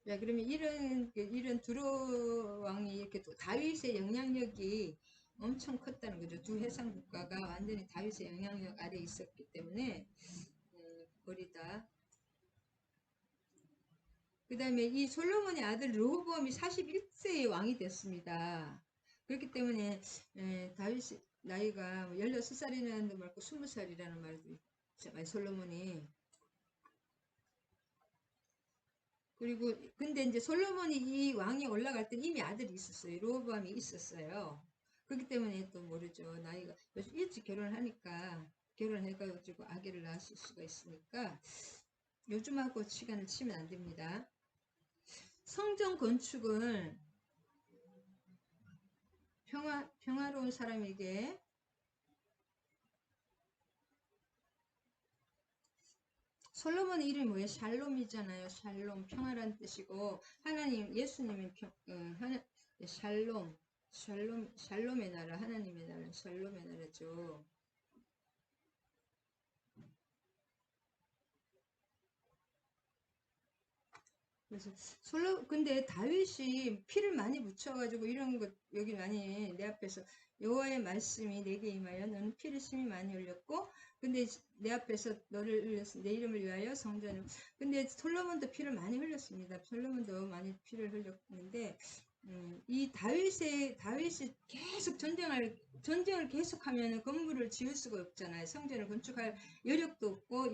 자, 그러면 이런 두루 왕이 이렇게 또 다윗의 영향력이 엄청 컸다는 거죠. 두 해상 국가가 완전히 다윗의 영향력 아래 있었기 때문에 거리다. 그 다음에 이 솔로몬의 아들 르호보암이 41세의 왕이 됐습니다. 그렇기 때문에 다윗이 나이가 16살이라는 말 말고 20살이라는 말도 있잖아요. 솔로몬이. 그리고 근데 이제 솔로몬이 이 왕이 올라갈 때 이미 아들이 있었어요. 르호보암이 있었어요. 그렇기 때문에 또 모르죠. 나이가 일찍 결혼하니까 결혼해가지고 아기를 낳았을 수가 있으니까 요즘하고 시간을 치면 안 됩니다. 성전 건축을 평화로운 사람에게 솔로몬의 이름이 뭐예요? 샬롬이잖아요. 샬롬, 평화란 뜻이고, 하나님, 예수님이 샬롬, 샬롬의 나라, 하나님의 나라, 샬롬의 나라죠. 그래서 근데 다윗이 피를 많이 묻혀가지고 이런 것 여기 많이 내 앞에서 여호와의 말씀이 내게 임하여 너는 피를 심히 많이 흘렸고, 근데 내 앞에서 너를 흘렸 내 이름을 위하여 성전을. 근데 솔로몬도 피를 많이 흘렸습니다. 솔로몬도 많이 피를 흘렸는데 이 다윗이 계속 전쟁을 계속하면 건물을 지을 수가 없잖아요. 성전을 건축할 여력도 없고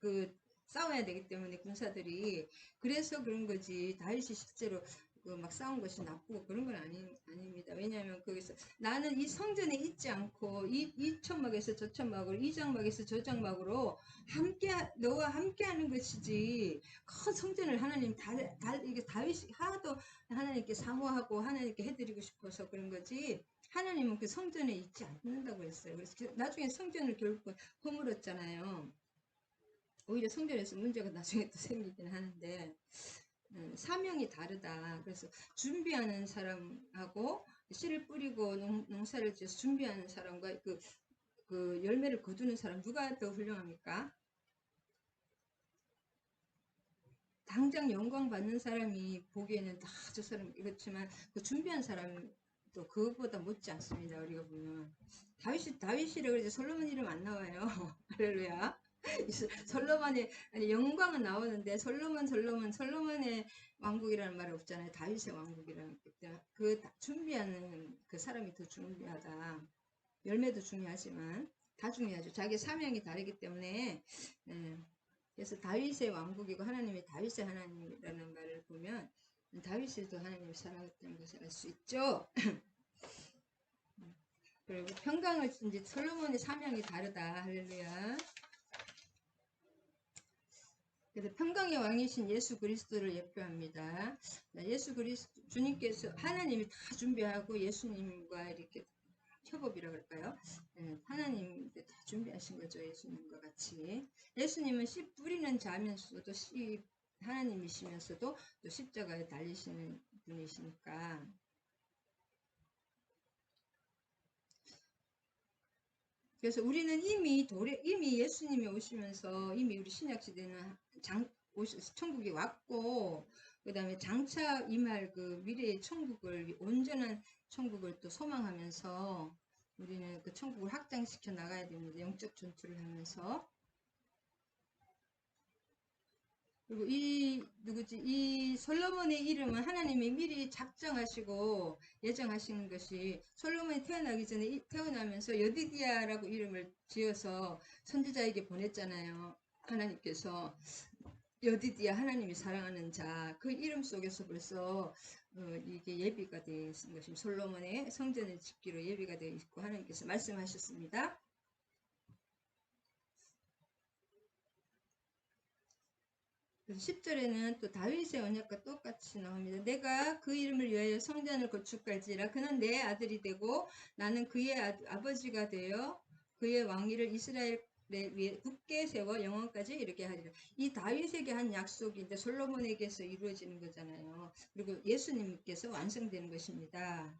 그 싸워야 되기 때문에 군사들이. 그래서 그런 거지. 다윗이 실제로 막 싸운 것이 나쁘고 그런 건 아닙니다. 왜냐하면 거기서 나는 이 성전에 있지 않고 이 천막에서 저 천막으로, 이 장막에서 저 장막으로 너와 함께 하는 것이지. 큰 성전을 하나님 이게 다윗이 하도 하나님께 사모하고 하나님께 해드리고 싶어서 그런 거지. 하나님은 그 성전에 있지 않는다고 했어요. 그래서 나중에 성전을 결국 허물었잖아요. 오히려 성전에서 문제가 나중에 또 생기긴 하는데, 사명이 다르다. 그래서 준비하는 사람하고 씨를 뿌리고 농사를 지어서 준비하는 사람과 그 열매를 거두는 사람, 누가 더 훌륭합니까? 당장 영광 받는 사람이 보기에는 저 사람 이렇지만 그 준비한 사람도 그것보다 못지 않습니다. 우리가 보면 다윗이라 그러지 솔로몬 이름 안 나와요. 할렐루야. 솔로몬의 아니 영광은 나오는데 솔로몬의 왕국이라는 말이 없잖아요. 다윗의 왕국이라는 그 준비하는 그 사람이 더 중요하다. 열매도 중요하지만 다 중요하죠. 자기 사명이 다르기 때문에. 그래서 다윗의 왕국이고 하나님이 다윗의 하나님이라는 말을 보면 다윗을 더 하나님이 사랑했다는 것을 알 수 있죠. 그리고 평강을 이제 솔로몬의 사명이 다르다. 할렐루야. 그래서 평강의 왕이신 예수 그리스도를 예표합니다. 예수 그리스도 주님께서 하나님이 다 준비하고 예수님과 이렇게 협업이라 그럴까요? 하나님 다 준비하신 거죠. 예수님과 같이. 예수님은 씨 뿌리는 자면서도 하나님이시면서도 또 십자가에 달리시는 분이시니까. 그래서 우리는 이미 예수님이 오시면서 이미 우리 신약 시대는 천국이 왔고, 그 다음에 장차 임할 그 미래의 천국을, 온전한 천국을 또 소망하면서 우리는 그 천국을 확장시켜 나가야 됩니다. 영적 전투를 하면서. 그리고 이 솔로몬의 이름은 하나님이 미리 작정하시고 예정하시는 것이, 솔로몬이 태어나기 전에 태어나면서 여디디아라고 이름을 지어서 선지자에게 보냈잖아요. 하나님께서 여디디아, 하나님이 사랑하는 자, 그 이름 속에서 벌써 이게 예비가 되어 있는 것입니다. 솔로몬의 성전을 짓기로 예비가 되어 있고 하나님께서 말씀하셨습니다. 그래서 10절에는 또 다윗의 언약과 똑같이 나옵니다. 내가 그 이름을 위하여 성전을 건축할지라 그는 내 아들이 되고 나는 그의 아버지가 되어 그의 왕위를 이스라엘에 위해 굳게 세워 영원까지 이렇게 하리라. 이 다윗에게 한 약속이 이제 솔로몬에게서 이루어지는 거잖아요. 그리고 예수님께서 완성되는 것입니다.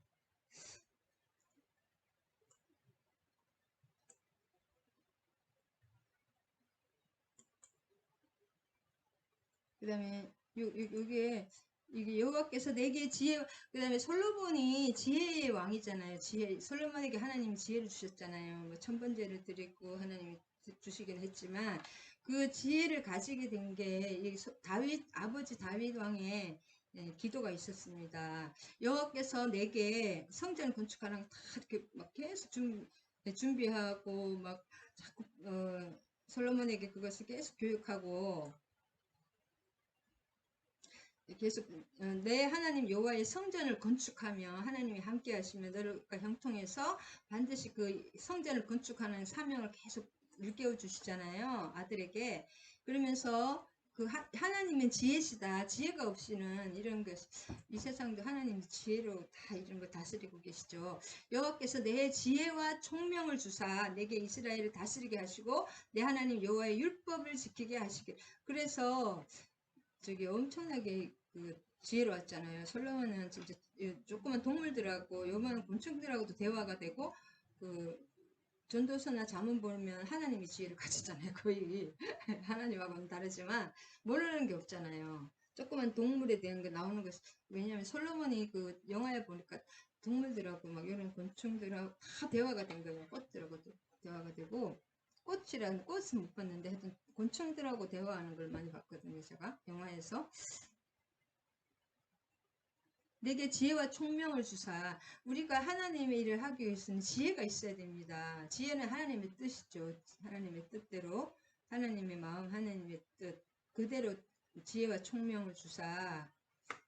그 다음에 이게 여호와께서 내게 지혜, 그 다음에 솔로몬이 지혜의 왕이잖아요. 솔로몬에게 하나님이 지혜를 주셨잖아요. 뭐 천번제를 드리고 하나님이 주시긴 했지만 그 지혜를 가지게 된 게 아버지 다윗 왕의 기도가 있었습니다. 여호와께서 내게 성전 건축하는 거 다 이렇게 막 계속 준비하고 막 자꾸 솔로몬에게 그것을 계속 교육하고 계속 내 하나님 여호와의 성전을 건축하며 하나님이 함께 하시며 너희가 형통해서 반드시 그 성전을 건축하는 사명을 계속 일깨워 주시잖아요. 아들에게. 그러면서 하나님은 지혜시다. 지혜가 없이는 이런 것, 이 세상도 하나님 지혜로 다 이런 거 다스리고 계시죠. 여호와께서 내 지혜와 총명을 주사 내게 이스라엘을 다스리게 하시고 내 하나님 여호와의 율법을 지키게 하시길. 그래서 저기 엄청나게 그 지혜로웠잖아요. 솔로몬은 진짜 조그만 동물들하고 요만 곤충들하고도 대화가 되고 그 전도서나 잠언 보면 하나님이 지혜를 가지잖아요. 거의 하나님하고는 다르지만 모르는 게 없잖아요. 조그만 동물에 대한 게 나오는 것. 왜냐하면 솔로몬이 그 영화에 보니까 동물들하고 막 이런 곤충들하고 다 대화가 된 거예요. 꽃들하고도 대화가 되고 꽃이라는 꽃은 못 봤는데 하여튼 곤충들하고 대화하는 걸 많이 봤거든요. 제가 영화에서. 내게 지혜와 총명을 주사. 우리가 하나님의 일을 하기 위해서는 지혜가 있어야 됩니다. 지혜는 하나님의 뜻이죠. 하나님의 뜻대로 하나님의 마음, 하나님의 뜻 그대로 지혜와 총명을 주사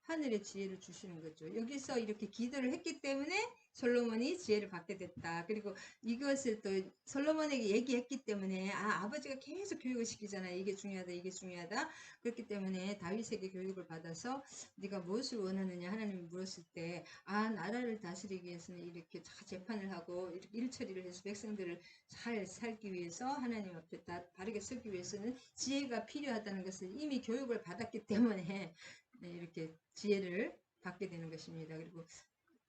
하늘의 지혜를 주시는 거죠. 여기서 이렇게 기도를 했기 때문에 솔로몬이 지혜를 받게 됐다. 그리고 이것을 또 솔로몬에게 얘기했기 때문에 아버지가 계속 교육을 시키잖아요. 이게 중요하다, 이게 중요하다. 그렇기 때문에 다윗에게 교육을 받아서 네가 무엇을 원하느냐 하나님이 물었을 때 나라를 다스리기 위해서는 이렇게 재판을 하고 이렇게 일처리를 해서 백성들을 잘 살기 위해서 하나님 앞에 다 바르게 서기 위해서는 지혜가 필요하다는 것을 이미 교육을 받았기 때문에 이렇게 지혜를 받게 되는 것입니다. 그리고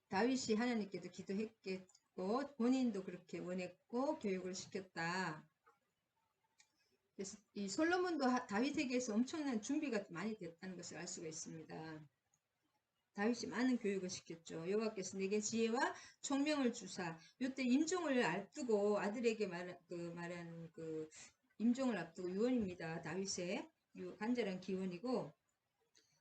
다윗이 하나님께도 기도했겠고 본인도 그렇게 원했고 교육을 시켰다. 그래서 이 솔로몬도 다윗에게서 엄청난 준비가 많이 됐다는 것을 알 수가 있습니다. 다윗이 많은 교육을 시켰죠. 여호와께서 내게 지혜와 총명을 주사. 이때 임종을 앞두고 아들에게 말하는 그 임종을 앞두고 유언입니다. 다윗의 간절한 기원이고.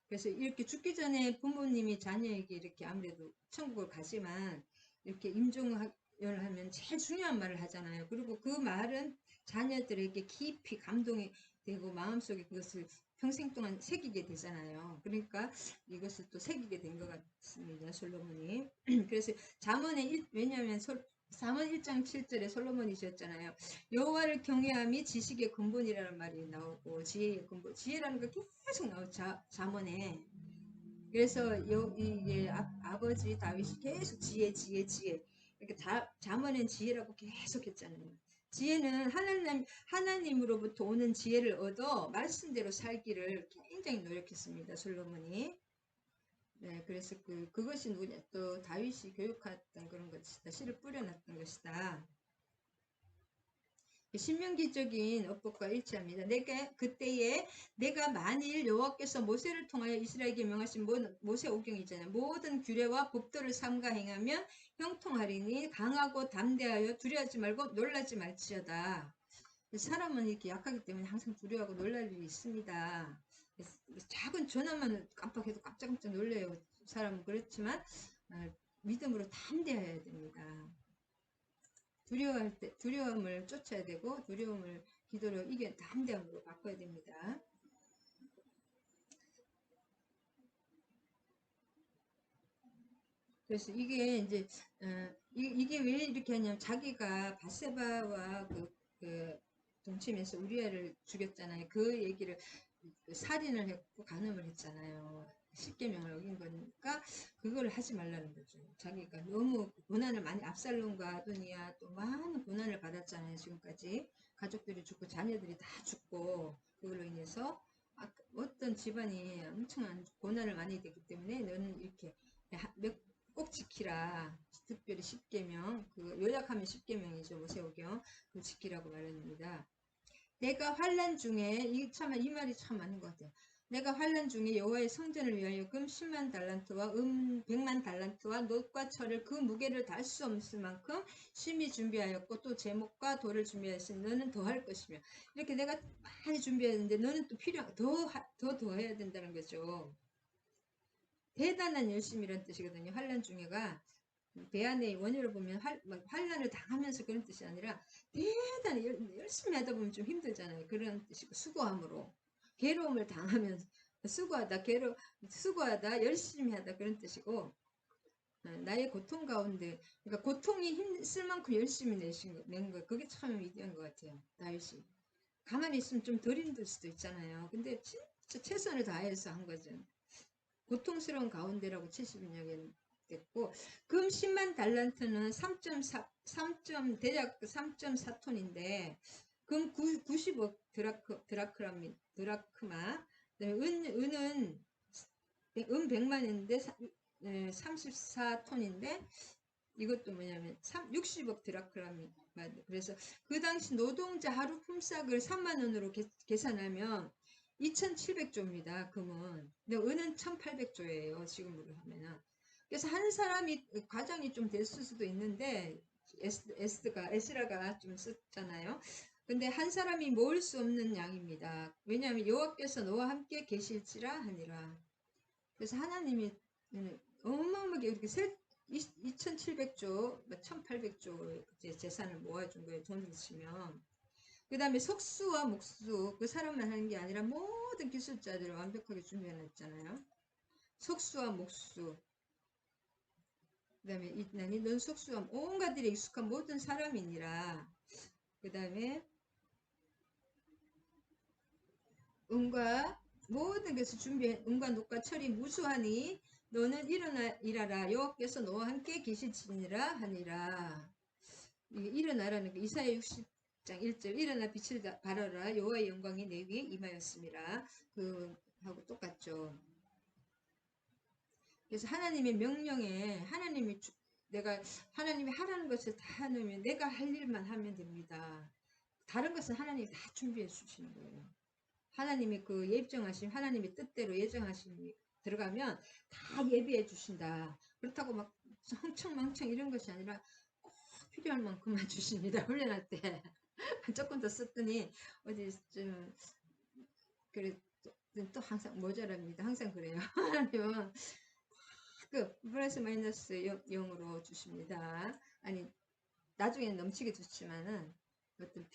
그래서 이렇게 죽기 전에 부모님이 자녀에게 이렇게 아무래도 천국을 가지만 이렇게 임종을 하면 제일 중요한 말을 하잖아요. 그리고 그 말은 자녀들에게 깊이 감동이 되고 마음속에 그것을 평생 동안 새기게 되잖아요. 그러니까 이것을 또 새기게 된 것 같습니다. 솔로몬이. 그래서 왜냐하면 잠언 1장 7절에 솔로몬이 지었잖아요. 여호와를 경외함이 지식의 근본이라는 말이 나오고 지혜의 근본, 지혜라는 거 계속 나오죠. 잠언에. 그래서 이게 아버지 다윗이 계속 지혜 이렇게 잠언엔 지혜라고 계속 했잖아요. 지혜는 하나님으로부터 오는 지혜를 얻어 말씀대로 살기를 굉장히 노력했습니다. 솔로몬이. 네, 그래서 그것이 누구냐, 또 다윗이 교육했던 그런 것이다. 씨를 뿌려놨던 것이다. 신명기적인 어법과 일치합니다. 그때에 내가 만일 여호와께서 모세를 통하여 이스라엘에게 명하신 모세 오경이잖아요. 모든 규례와 법도를 삼가 행하면 형통하리니 강하고 담대하여 두려워하지 말고 놀라지 말지어다. 사람은 이렇게 약하기 때문에 항상 두려워하고 놀랄 일이 있습니다. 작은 전화만 깜빡해도 깜짝깜짝 놀래요. 사람은 그렇지만 믿음으로 담대해야 됩니다. 두려워할 때 두려움을 쫓아야 되고 두려움을 기도로 이겨 담대함으로 바꿔야 됩니다. 그래서 이게 이제 이게 왜 이렇게 하냐면 자기가 바세바와 동침해서 우리아를 죽였잖아요. 그 얘기를 살인을 했고 간음을 했잖아요. 십계명을 어긴 거니까 그걸 하지 말라는 거죠. 자기가 너무 고난을 많이 압살롬과 아도니아 또 많은 고난을 받았잖아요. 지금까지 가족들이 죽고 자녀들이 다 죽고 그걸로 인해서 어떤 집안이 엄청난 고난을 많이 되기 때문에 너는 이렇게 꼭 지키라. 특별히 십계명, 요약하면 십계명이죠. 모세오경 그 지키라고 말합니다. 내가 환난 중에 이 말이 참 맞는 것 같아요. 내가 환난 중에 여호와의 성전을 위하여 금 10만 달란트와 100만 달란트와 놋과 철을 그 무게를 달 수 없을 만큼 심히 준비하였고 또 제목과 돌을 준비하였으니 너는 더 할 것이며 이렇게 내가 많이 준비했는데 너는 또 더 해야 된다는 거죠. 대단한 열심이라는 뜻이거든요. 환난 중에가 대안의 원어를 보면 환난을 당하면서 그런 뜻이 아니라 대단히 열심히 하다 보면 좀 힘들잖아요. 그런 뜻이고 수고함으로 괴로움을 당하면서 수고하다 열심히 하다 그런 뜻이고 나의 고통 가운데 그러니까 고통이 힘쓸 만큼 열심히 낸 거 그게 참 위대한 것 같아요. 다윗이 가만히 있으면 좀 덜 힘들 수도 있잖아요. 근데 진짜 최선을 다해서 한 거죠. 고통스러운 가운데라고 70년에 됐고, 금 10만 달란트는 3.4, 3. 대략 3.4톤인데, 금 90억 드라크마, 그다음에 은은 100만인데 34톤인데, 이것도 뭐냐면 60억 드라크마. 그래서 그 당시 노동자 하루 품삯을 3만 원으로 계산하면 2,700조입니다. 금은. 근데 은은 1,800조예요. 지금으로 하면은. 그래서 한 사람이 과장이 좀 됐을 수도 있는데 에스라가 좀 썼잖아요. 근데 한 사람이 모을 수 없는 양입니다. 왜냐하면 여호와께서 너와 함께 계실지라 하니라. 그래서 하나님이 어마어마하게 이렇게 2,700조, 1,800조 재산을 모아준 거예요. 돈으로 치면. 그 다음에 속수와 목수, 그 사람만 하는 게 아니라 모든 기술자들을 완벽하게 준비해놨잖아요. 속수와 목수, 그 다음에 있나니 넌 속수와 온갖 일에 익숙한 모든 사람이니라. 그 다음에 은과 모든 것을 준비해, 은과 녹과 철이 무수하니 너는 일어나 일하라. 여호와께서 너와 함께 계실지니라 하니라. 이게 일어나라는 게 이사야 60장 1절 일어나 빛을 발하라. 여호와의 영광이 내 위에 임하였습니다. 그 하고 똑같죠. 그래서 하나님의 명령에 내가 하나님이 하라는 것을 다 하면 내가 할 일만 하면 됩니다. 다른 것은 하나님이 다 준비해 주시는 거예요. 하나님이 그 예정하신 하나님의 뜻대로 예정하신 들어가면 다 예비해 주신다. 그렇다고 막 흥청망청 이런 것이 아니라 꼭 필요한 만큼만 주십니다. 훈련할 때 조금 더 썼더니 어디 좀 그래 또 항상 모자랍니다. 항상 그래요. 하나님은 그 플러스 마이너스 0으로 주십니다. 아니 나중에 넘치게 주지만은 어떤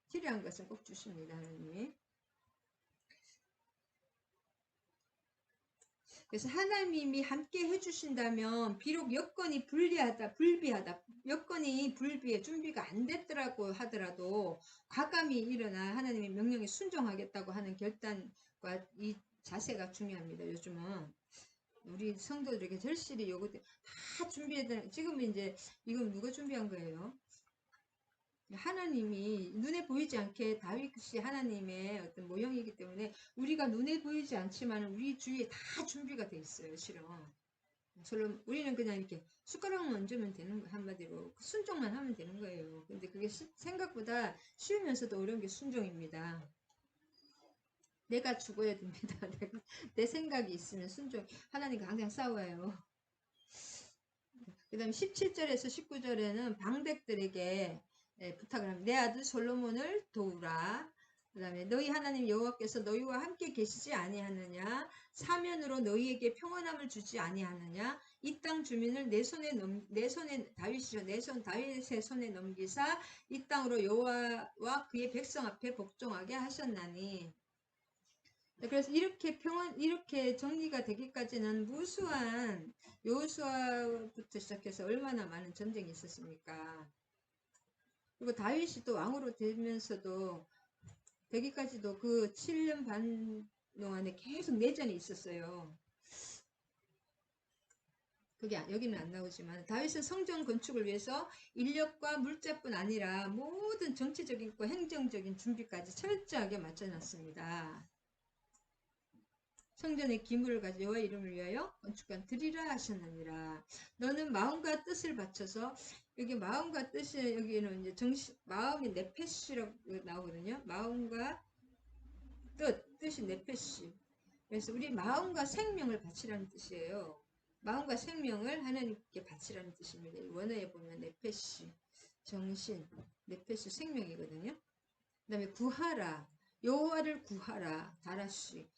필요한 것은 꼭 주십니다. 하나님이. 그래서 하나님이 함께 해주신다면 비록 여건이 불비하다 여건이 불비해 준비가 안 됐더라고 하더라도 과감히 일어나 하나님의 명령에 순종하겠다고 하는 결단과 이 자세가 중요합니다. 요즘은 우리 성도들에게 절실히 요구돼 다 준비해야 되는 지금은 이제 이건 누가 준비한 거예요? 하나님이 눈에 보이지 않게 다윗이 하나님의 어떤 모형이기 때문에 우리가 눈에 보이지 않지만 우리 주위에 다 준비가 돼 있어요. 실은 우리는 그냥 이렇게 숟가락만 얹으면 되는 거 한마디로 순종만 하면 되는 거예요. 근데 그게 생각보다 쉬우면서도 어려운 게 순종입니다. 내가 죽어야 됩니다. 내 생각이 있으면 순종 하나님과 항상 싸워요. 그 다음에 17절에서 19절에는 방백들에게 부탁을 합니다. 내 아들 솔로몬을 도우라. 그 다음에 너희 하나님 여호와께서 너희와 함께 계시지 아니하느냐. 사면으로 너희에게 평안함을 주지 아니하느냐. 이 땅 주민을 내 손에 다윗의 손에 넘기사 이 땅으로 여호와와 그의 백성 앞에 복종하게 하셨나니. 그래서 이렇게 정리가 되기까지는 무수한 여호수아부터 시작해서 얼마나 많은 전쟁이 있었습니까? 그리고 다윗이 또 왕으로 되면서도 되기까지도 그 7년 반 동안에 계속 내전이 있었어요. 그게 여기는 안 나오지만 다윗은 성전 건축을 위해서 인력과 물자뿐 아니라 모든 정치적인 과 행정적인 준비까지 철저하게 마쳐놨습니다. 성전의 기물을 가지고 여호와 이름을 위하여 건축관 드리라 하셨느니라. 너는 마음과 뜻을 바쳐서 여기 마음과 뜻이 여기는 이제 마음이 네페시라고 나오거든요. 마음과 뜻이 네페시. 그래서 우리 마음과 생명을 바치라는 뜻이에요. 마음과 생명을 하나님께 바치라는 뜻입니다. 원어에 보면 네페시, 정신, 네페시 생명이거든요. 그 다음에 구하라, 여호와를 구하라, 다라시.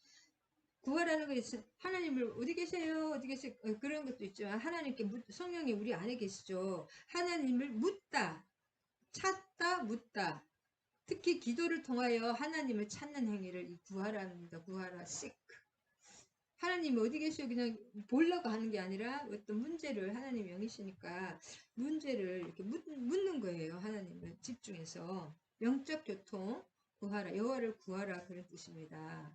구하라는 거 있어요. 하나님을 어디 계세요? 어디 계세요? 그런 것도 있지만 하나님께 성령이 우리 안에 계시죠. 하나님을 묻다, 찾다, 묻다. 특히 기도를 통하여 하나님을 찾는 행위를 이 구하라입니다. 구하라, seek. 하나님이 어디 계세요? 그냥 보려고 하는 게 아니라 어떤 문제를 하나님이 영이시니까 문제를 이렇게 묻는 거예요. 하나님을 집중해서. 영적 교통 구하라. 여호와를 구하라. 그런 뜻입니다.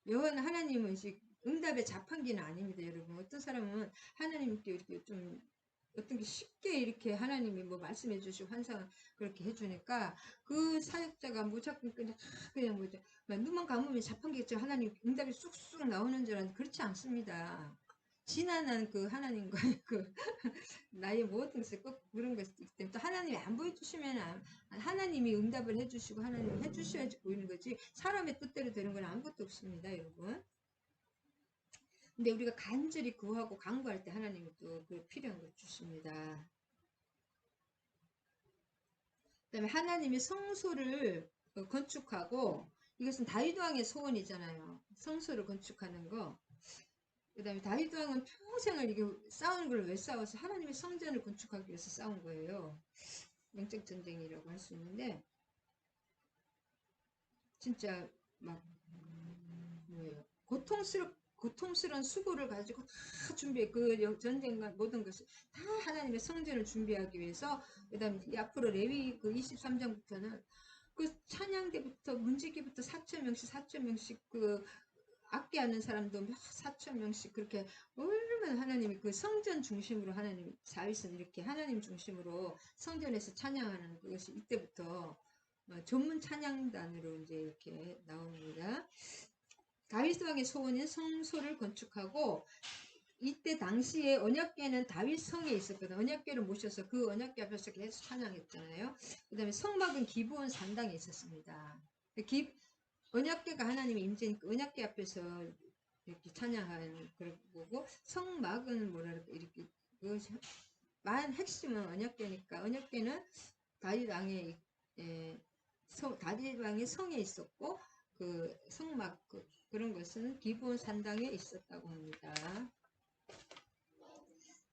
여호와는 하나님은 이제 응답의 자판기는 아닙니다, 여러분. 어떤 사람은 하나님께 이렇게 좀 어떤 게 쉽게 이렇게 하나님이 뭐 말씀해 주시고 환상 그렇게 해주니까 그 사역자가 무조건 그냥 뭐죠 눈만 감으면 자판기처럼 하나님 응답이 쑥쑥 나오는 줄 알았는데 그렇지 않습니다. 지난한 그 하나님과의 그 나의 모든 것을 꼭 그런 것이 있기 때문에 또 하나님이 안 보여주시면 하나님이 응답을 해주시고 하나님이 해주셔야지 보이는 거지 사람의 뜻대로 되는 건 아무것도 없습니다, 여러분. 근데 우리가 간절히 구하고 간구할 때 하나님이 또 그 필요한 걸 주십니다. 그 다음에 하나님이 성소를 건축하고 이것은 다윗 왕의 소원이잖아요. 성소를 건축하는 거. 그 다음에 다윗 왕은 평생을 이게 싸우는 걸 왜 싸워서 하나님의 성전을 건축하기 위해서 싸운 거예요. 영적 전쟁이라고 할 수 있는데 진짜 막 뭐예요? 고통스러운 수고를 가지고 다 준비해 그 전쟁과 모든 것을 다 하나님의 성전을 준비하기 위해서 그다음 앞으로 레위 그 23장부터는 그 찬양대부터 문지기부터 4,000명씩 그 악기하는 사람도 4,000명씩 그렇게 얼마나 하나님이 그 성전 중심으로 하나님 다윗은 이렇게 하나님 중심으로 성전에서 찬양하는 그것이 이때부터 전문 찬양단으로 이제 이렇게 나옵니다. 다윗 왕의 소원인 성소를 건축하고 이때 당시에 언약궤는 다윗 성에 있었거든. 언약궤를 모셔서 그 언약궤 앞에서 계속 찬양했잖아요. 그 다음에 성막은 기브온 산당에 있었습니다. 언약궤가 하나님의 임재니까 언약궤 앞에서 이렇게 찬양하는 그런 거고 성막은 뭐랄까 이렇게 그것이 핵심은 언약궤니까 언약궤는 다윗 왕의 다윗 왕의 성에 있었고 그 성막 그런 것은 기브온 산당에 있었다고 합니다.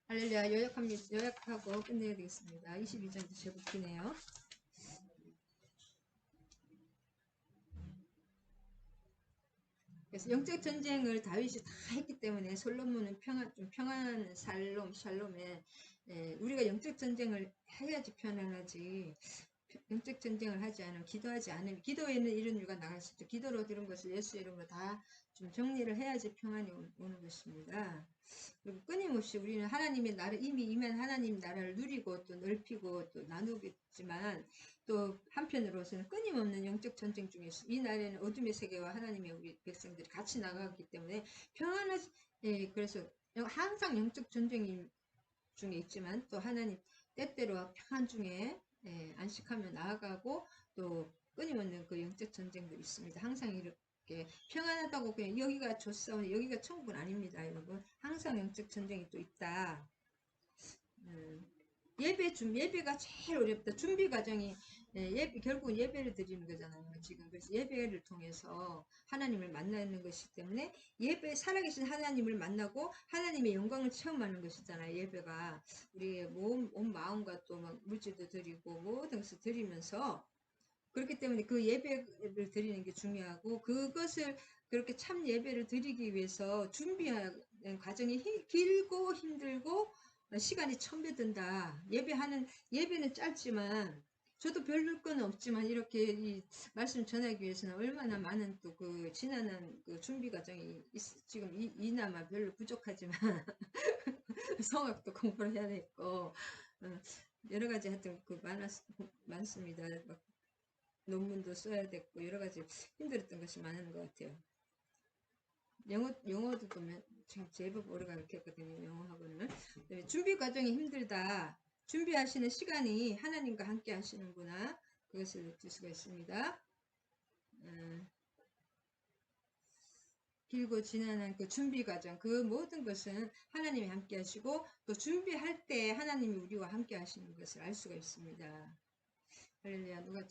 할렐루야. 요약하고 끝내야 되겠습니다. 22장도 제법 기네요. 그래서 영적 전쟁을 다윗이 다 했기 때문에 솔로몬은 좀 평안한 샬롬에 우리가 영적 전쟁을 해야지 편안하지 영적 전쟁을 하지 않으면 기도하지 않으면 기도에는 이런 이유가 나갈 수 있죠. 기도로 들은 것을 예수 이름으로 다 좀 정리를 해야지 평안이 오는 것입니다. 그리고 끊임없이 우리는 하나님의 나라 이미 임한 하나님 나라를 누리고 또 넓히고 또 나누겠지만 또 한편으로서는 끊임없는 영적 전쟁 중에 이 날에는 어둠의 세계와 하나님의 우리 백성들이 같이 나가기 때문에 평안하지 그래서 항상 영적 전쟁 중에 있지만 또 하나님 때때로 평안 중에 안식하며 나아가고 또 끊임없는 그 영적 전쟁도 있습니다. 항상 이렇게 평안하다고 그냥 여기가 좋사오니 여기가 천국은 아닙니다, 여러분. 항상 영적 전쟁이 또 있다. 예배가 제일 어렵다. 준비 과정이 결국은 예배를 드리는 거잖아요. 지금 그래서 예배를 통해서 하나님을 만나는 것이기 때문에 살아계신 하나님을 만나고 하나님의 영광을 체험하는 것이잖아요. 예배가 우리의 온 마음과 또 막 물질도 드리고 모든 것을 드리면서 그렇기 때문에 그 예배를 드리는 게 중요하고 그것을 그렇게 참 예배를 드리기 위해서 준비하는 과정이 길고 힘들고 시간이 천배 든다. 예배는 짧지만 저도 별 건 없지만 이렇게 이 말씀 전하기 위해서는 얼마나 많은 또 그 지난한 그 준비 과정이 지금 이나마 별로 부족하지만 성악도 공부를 해야 되고 여러 가지 하여튼 많습니다. 막 논문도 써야 됐고 여러 가지 힘들었던 것이 많은 것 같아요. 영어도 보면 참 제법 오래 가르쳤거든요. 영어 학원을. 준비 과정이 힘들다. 준비하시는 시간이 하나님과 함께 하시는구나. 그것을 느낄 수가 있습니다. 길고 지난한 그 준비 과정, 그 모든 것은 하나님이 함께 하시고 또 준비할 때 하나님이 우리와 함께 하시는 것을 알 수가 있습니다. 할렐루야. 누가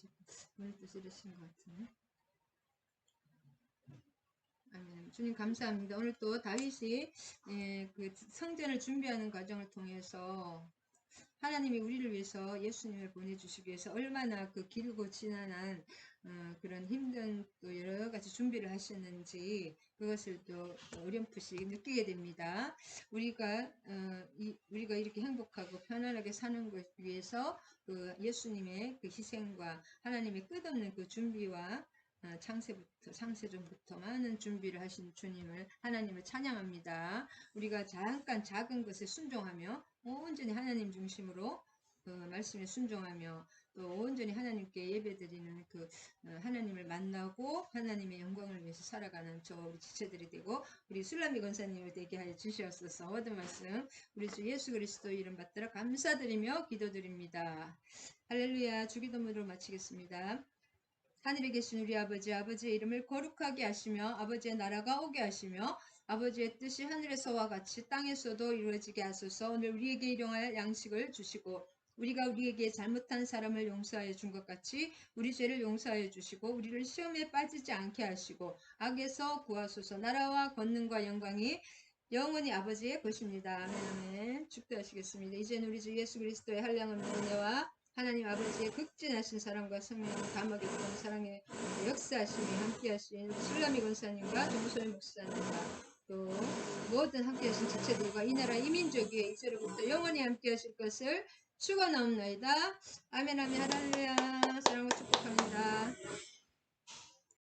오늘 또 쓰러신 것 같은데. 아멘. 주님 감사합니다. 오늘 또 다윗이 그 성전을 준비하는 과정을 통해서 하나님이 우리를 위해서 예수님을 보내주시기 위해서 얼마나 그 길고 지난한 그런 힘든 또 여러 가지 준비를 하셨는지 그것을 또 어렴풋이 느끼게 됩니다. 우리가 이렇게 행복하고 편안하게 사는 것 위해서 그 예수님의 그 희생과 하나님의 끝없는 그 준비와 창세전부터 많은 준비를 하신 주님을 하나님을 찬양합니다. 우리가 잠깐 작은 것에 순종하며 온전히 하나님 중심으로 그 말씀에 순종하며 또 온전히 하나님께 예배드리는 그 하나님을 만나고 하나님의 영광을 위해서 살아가는 저 우리 지체들이 되고 우리 술라미 권사님을 되게 하여 주시옵소서. 모든 말씀 우리 주 예수 그리스도 이름 받들어 감사드리며 기도드립니다. 할렐루야. 주기도문으로 마치겠습니다. 하늘에 계신 우리 아버지, 아버지의 이름을 거룩하게 하시며 아버지의 나라가 오게 하시며 아버지의 뜻이 하늘에서와 같이 땅에서도 이루어지게 하소서. 오늘 우리에게 일용할 양식을 주시고 우리가 우리에게 잘못한 사람을 용서하여 준 것 같이 우리 죄를 용서하여 주시고 우리를 시험에 빠지지 않게 하시고 악에서 구하소서. 나라와 권능과 영광이 영원히 아버지의 것입니다. 아멘 아멘. 축도하시겠습니다. 이제는 우리 주 예수 그리스도의 한량없는 은혜와 하나님 아버지의 극진하신 사랑과 성령의 감하게 드는 사랑의 역사하심이 함께하신 술라미 권사님과 정소희 목사님과 또 모든 함께하신 지체들과 이 나라 이민족 위에 이제로부터 영원히 함께하실 것을 축원하옵나이다. 아멘 아멘 할렐루야. 사랑과 축복합니다.